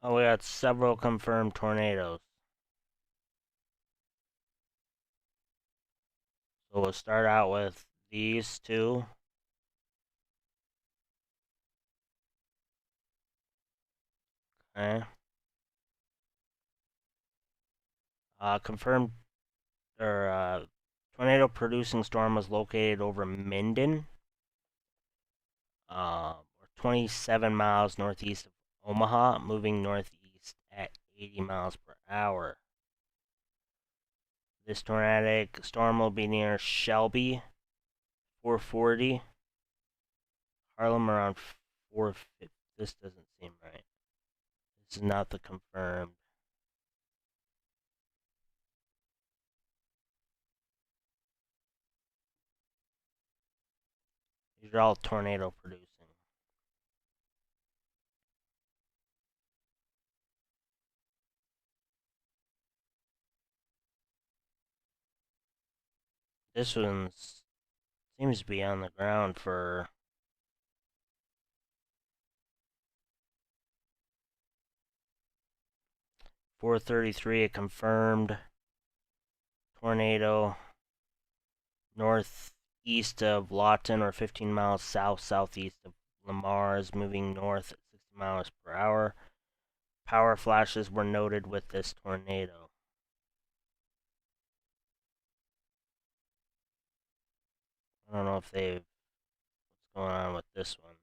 Oh, we got several confirmed tornadoes. So we'll start out with these two. Okay. Confirmed or tornado producing storm was located over Minden, 27 miles northeast of Omaha, moving northeast at 80 miles per hour. This tornadic storm will be near Shelby, 440, Harlem around 450. This doesn't seem right. This is not the confirmed. These are all tornado producing. This one seems to be on the ground for 4:33. A confirmed tornado northeast of Lawton, or 15 miles southeast of Lamar, is moving north at 60 miles per hour. Power flashes were noted with this tornado. I don't know if they've what's going on with this one.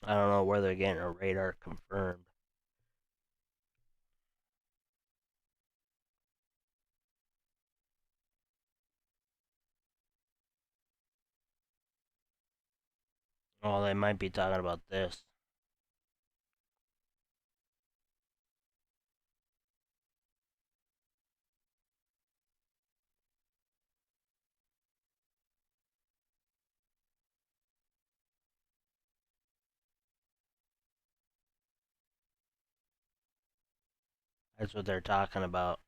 I don't know where they're getting a radar confirmed. Oh, they might be talking about this. That's what they're talking about.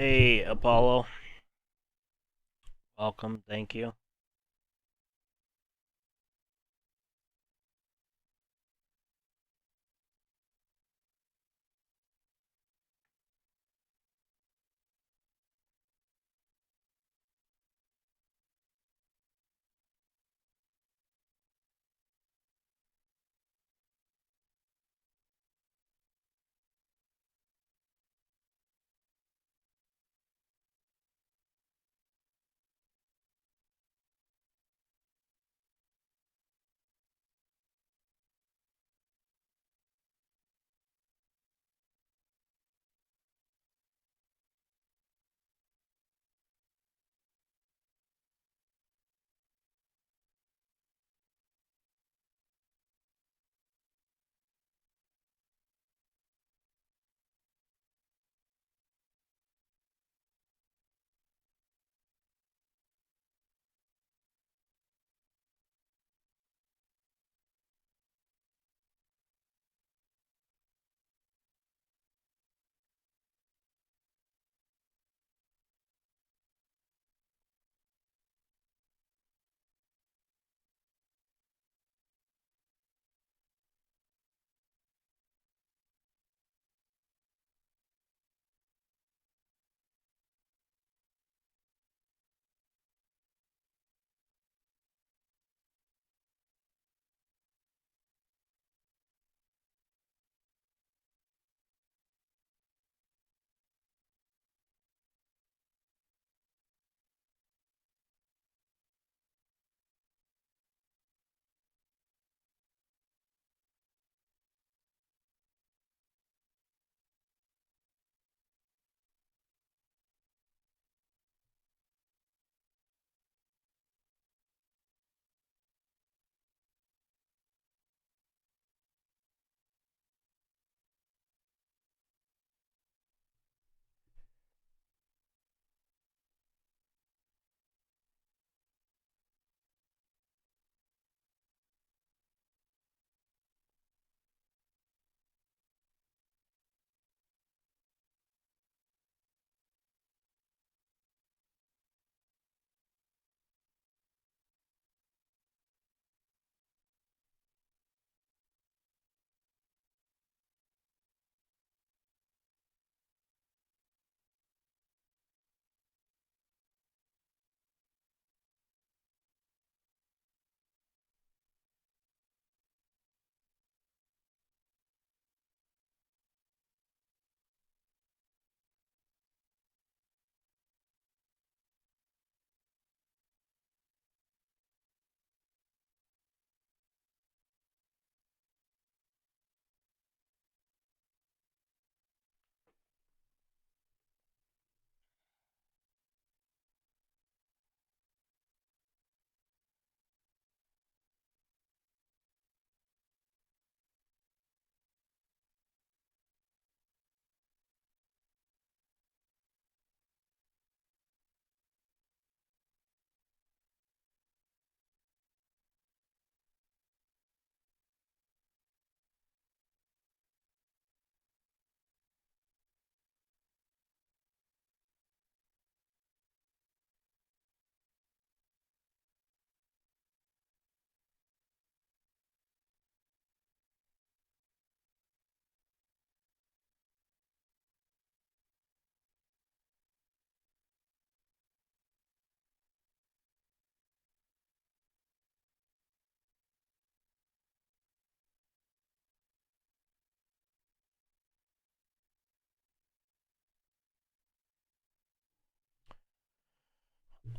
Hey, Apollo. Welcome. Thank you.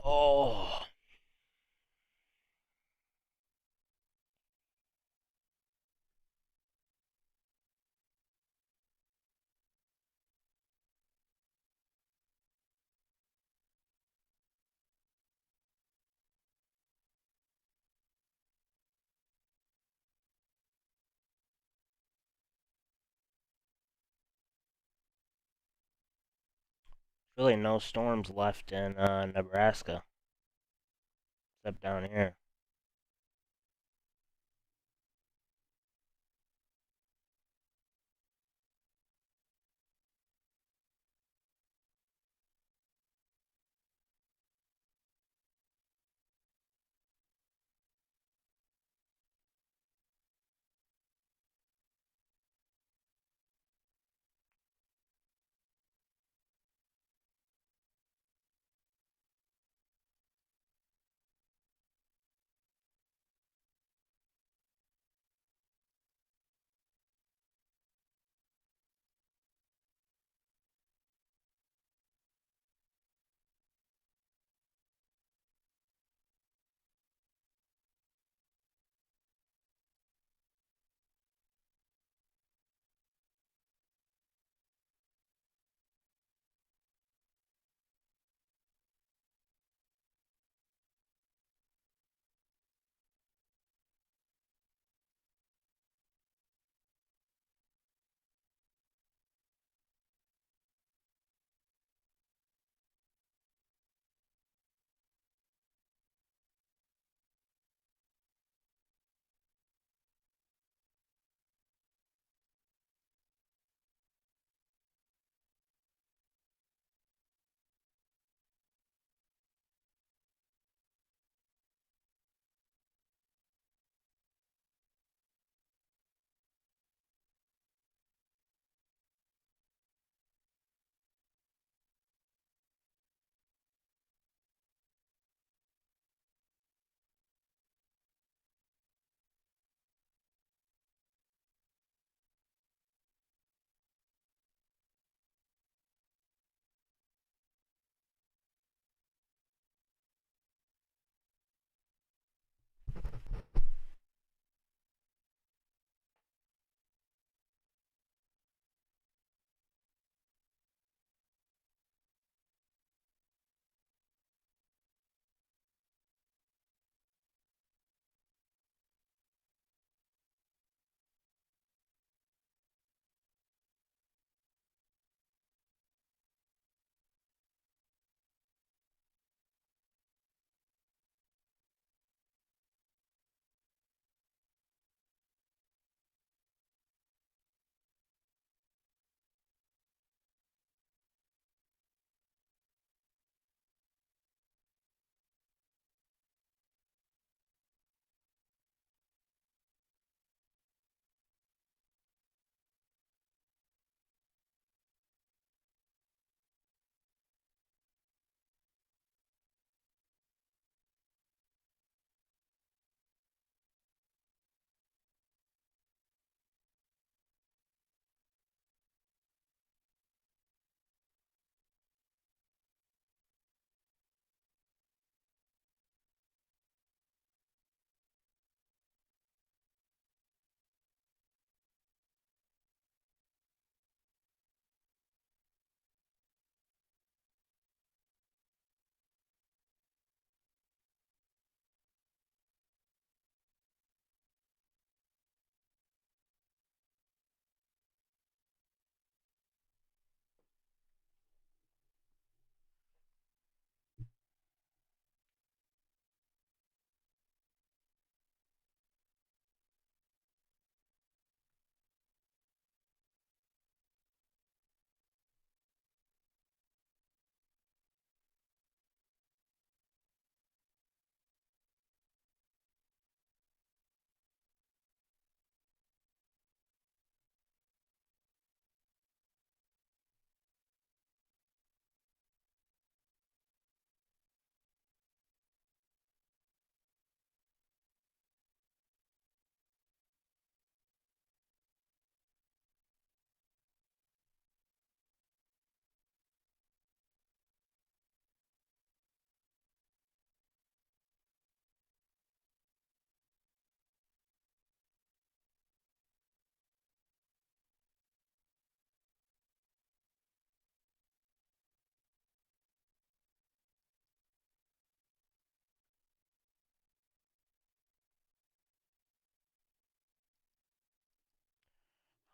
Oh, really no storms left in Nebraska except down here.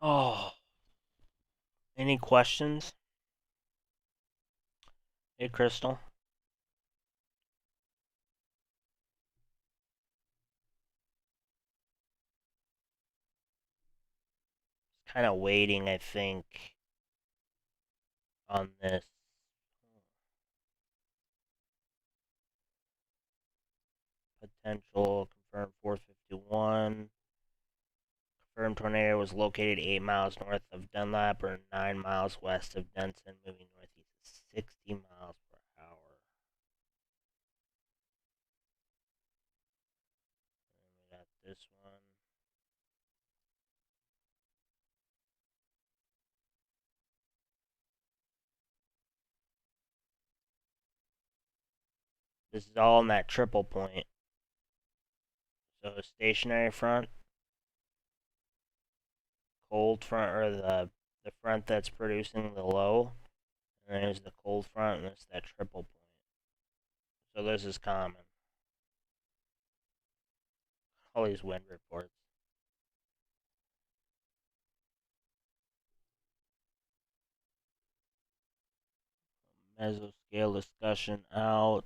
Oh, any questions? Hey, Crystal. Kind of waiting, I think, on this. Potential confirmed 451. Confirmed tornado was located 8 miles north of Dunlap or 9 miles west of Denson, moving northeast at 60 miles per hour. And we got this one. This is all in that triple point. So stationary front, cold front, or the front that's producing the low, and there's the cold front, and it's that triple point. So this is common. All these wind reports. Mesoscale discussion out.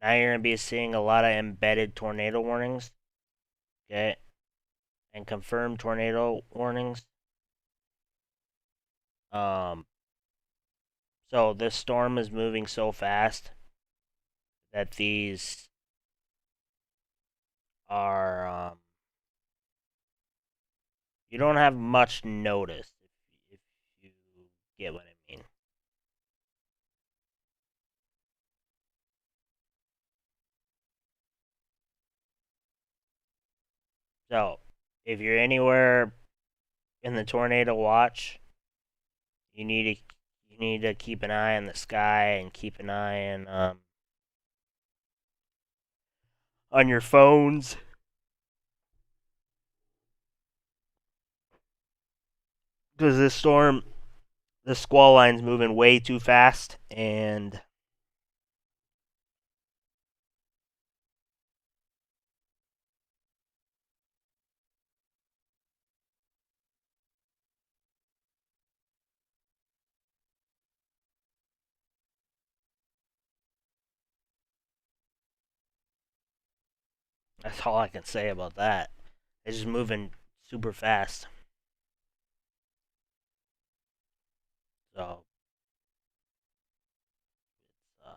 Now you're going to be seeing a lot of embedded tornado warnings, okay, and confirmed tornado warnings. Um, so this storm is moving so fast that these are you don't have much notice if you get what I mean. So if you're anywhere in the tornado watch, you need to keep an eye on the sky and keep an eye on your phones, because this storm, the squall line's moving way too fast, and that's all I can say about that. It's just moving super fast. So, uh,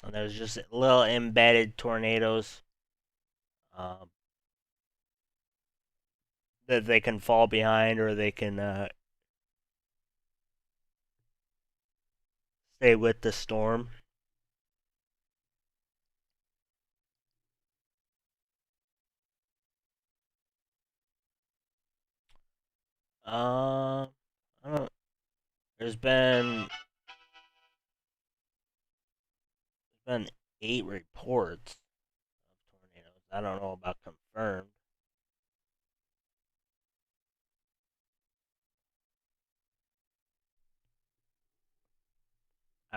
and there's just little embedded tornadoes um, that they can fall behind, or they can stay with the storm. Uh, I don't. There's been 8 reports of tornadoes. I don't know about confirmed.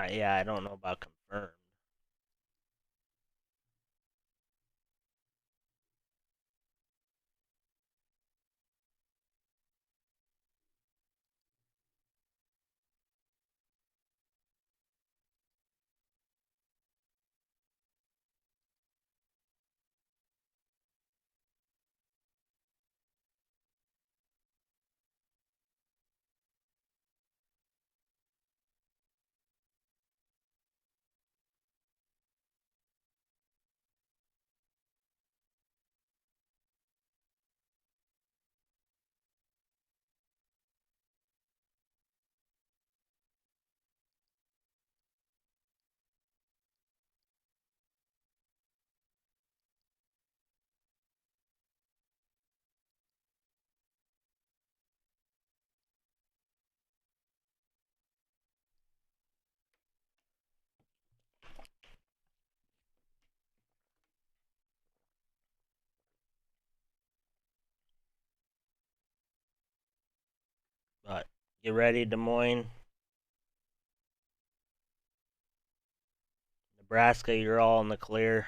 Yeah, I don't know about confirmed. Get ready, Des Moines. Nebraska, you're all in the clear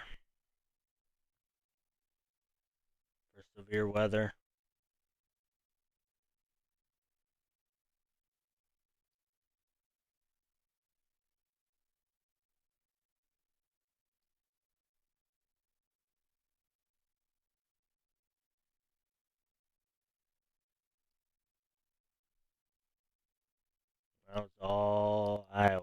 for severe weather. That was all Iowa.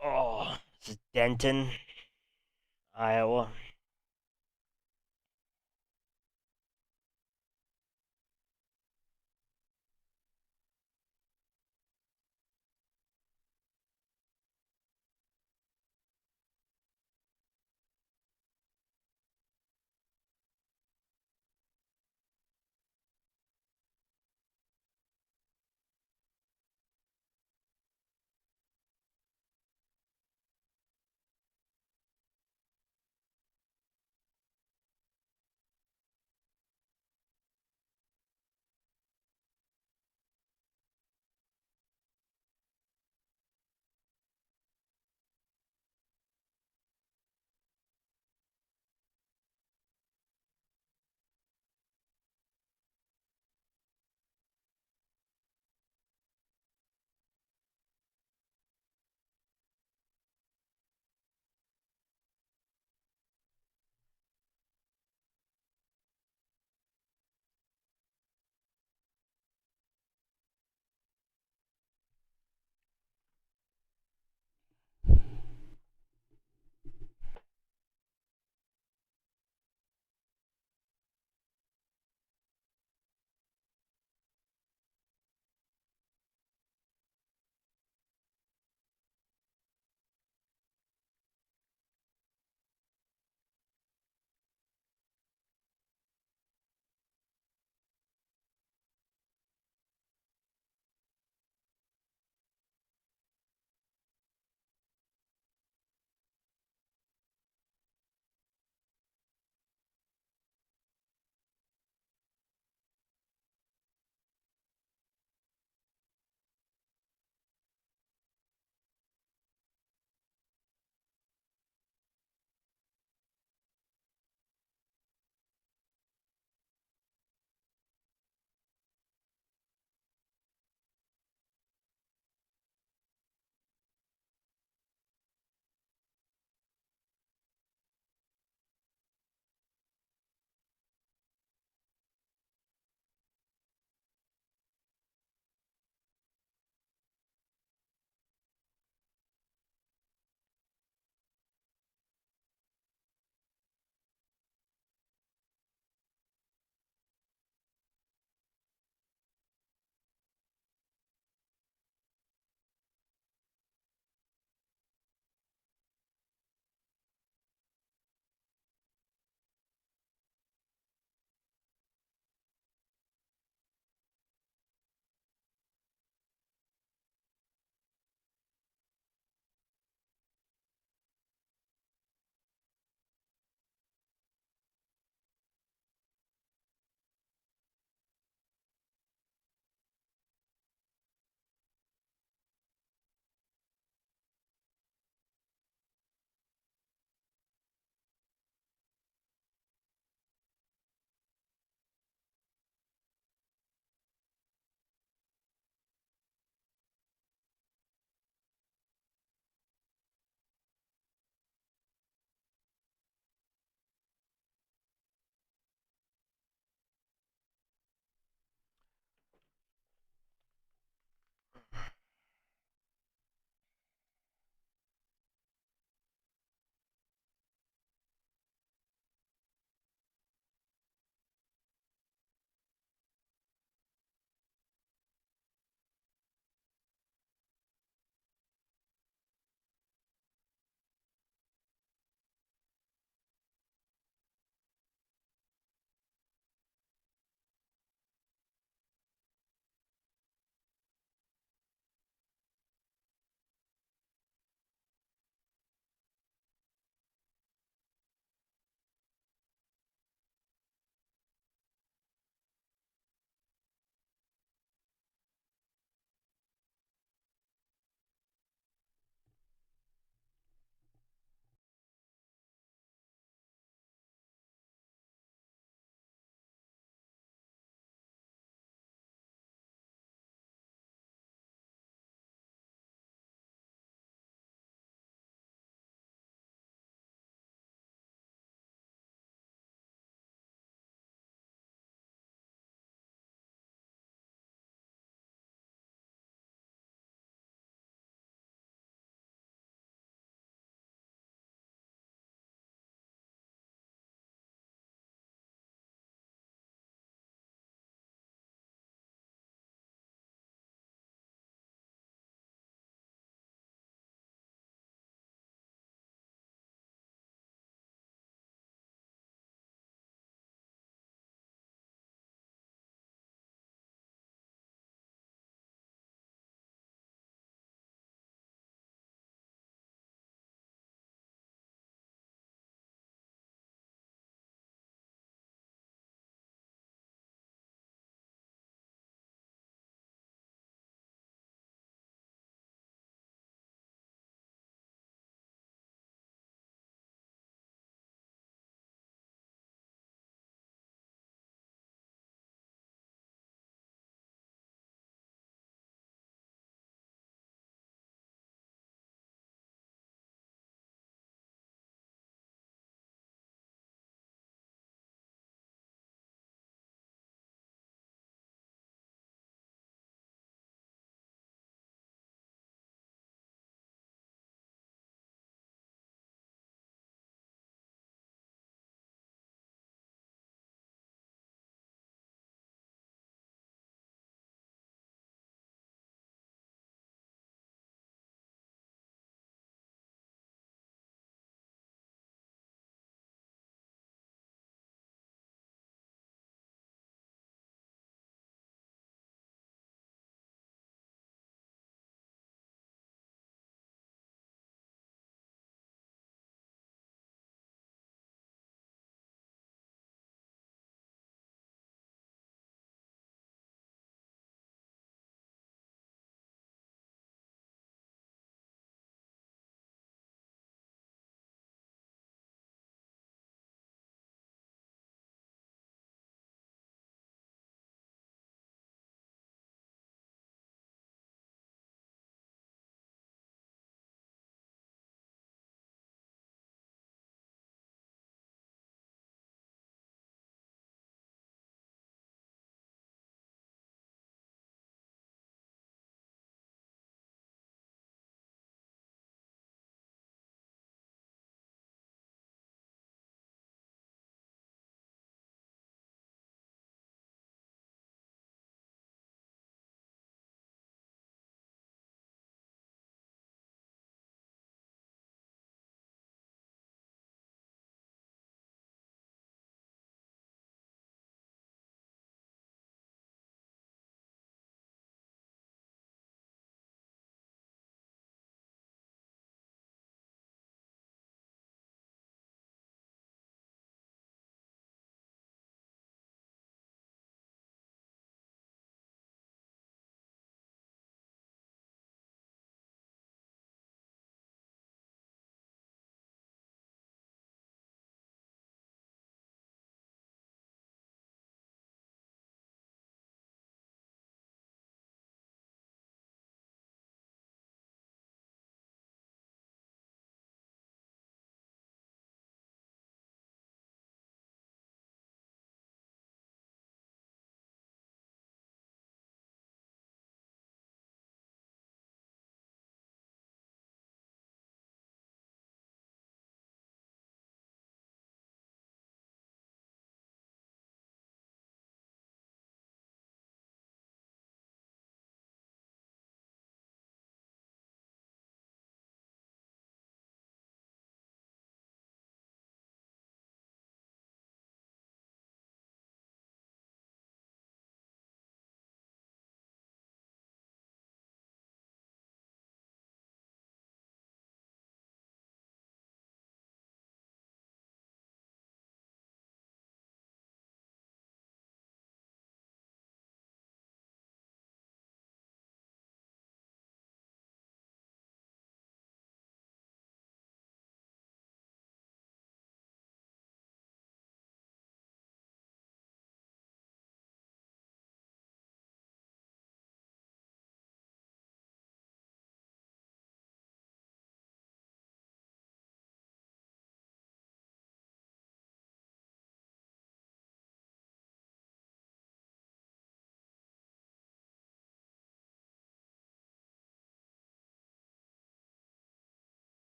Oh, this is Denton, Iowa.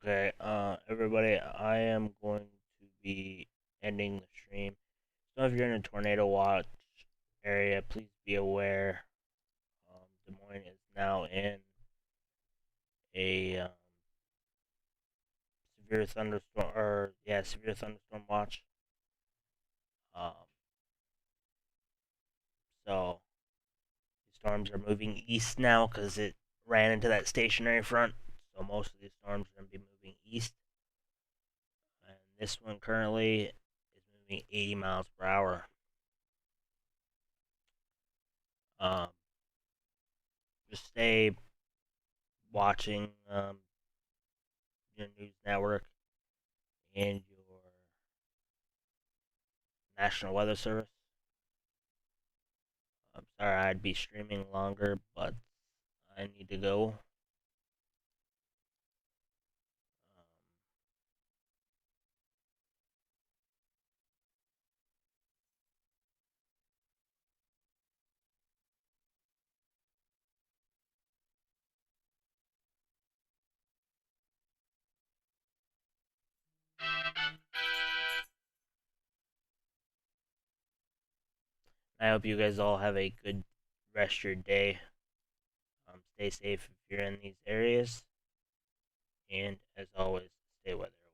Okay, everybody, I am going to be ending the stream. So if you're in a tornado watch area, please be aware. Des Moines is now in a severe thunderstorm, or yeah, severe thunderstorm watch. Um, so the storms are moving east now because it ran into that stationary front. So most of these storms are going to be moving east. And this one currently is moving 80 miles per hour. Um, just stay watching your news network and your National Weather Service. I'm sorry I'd be streaming longer, but I need to go. I hope you guys all have a good rest of your day. Stay safe if you're in these areas, and as always, stay weather.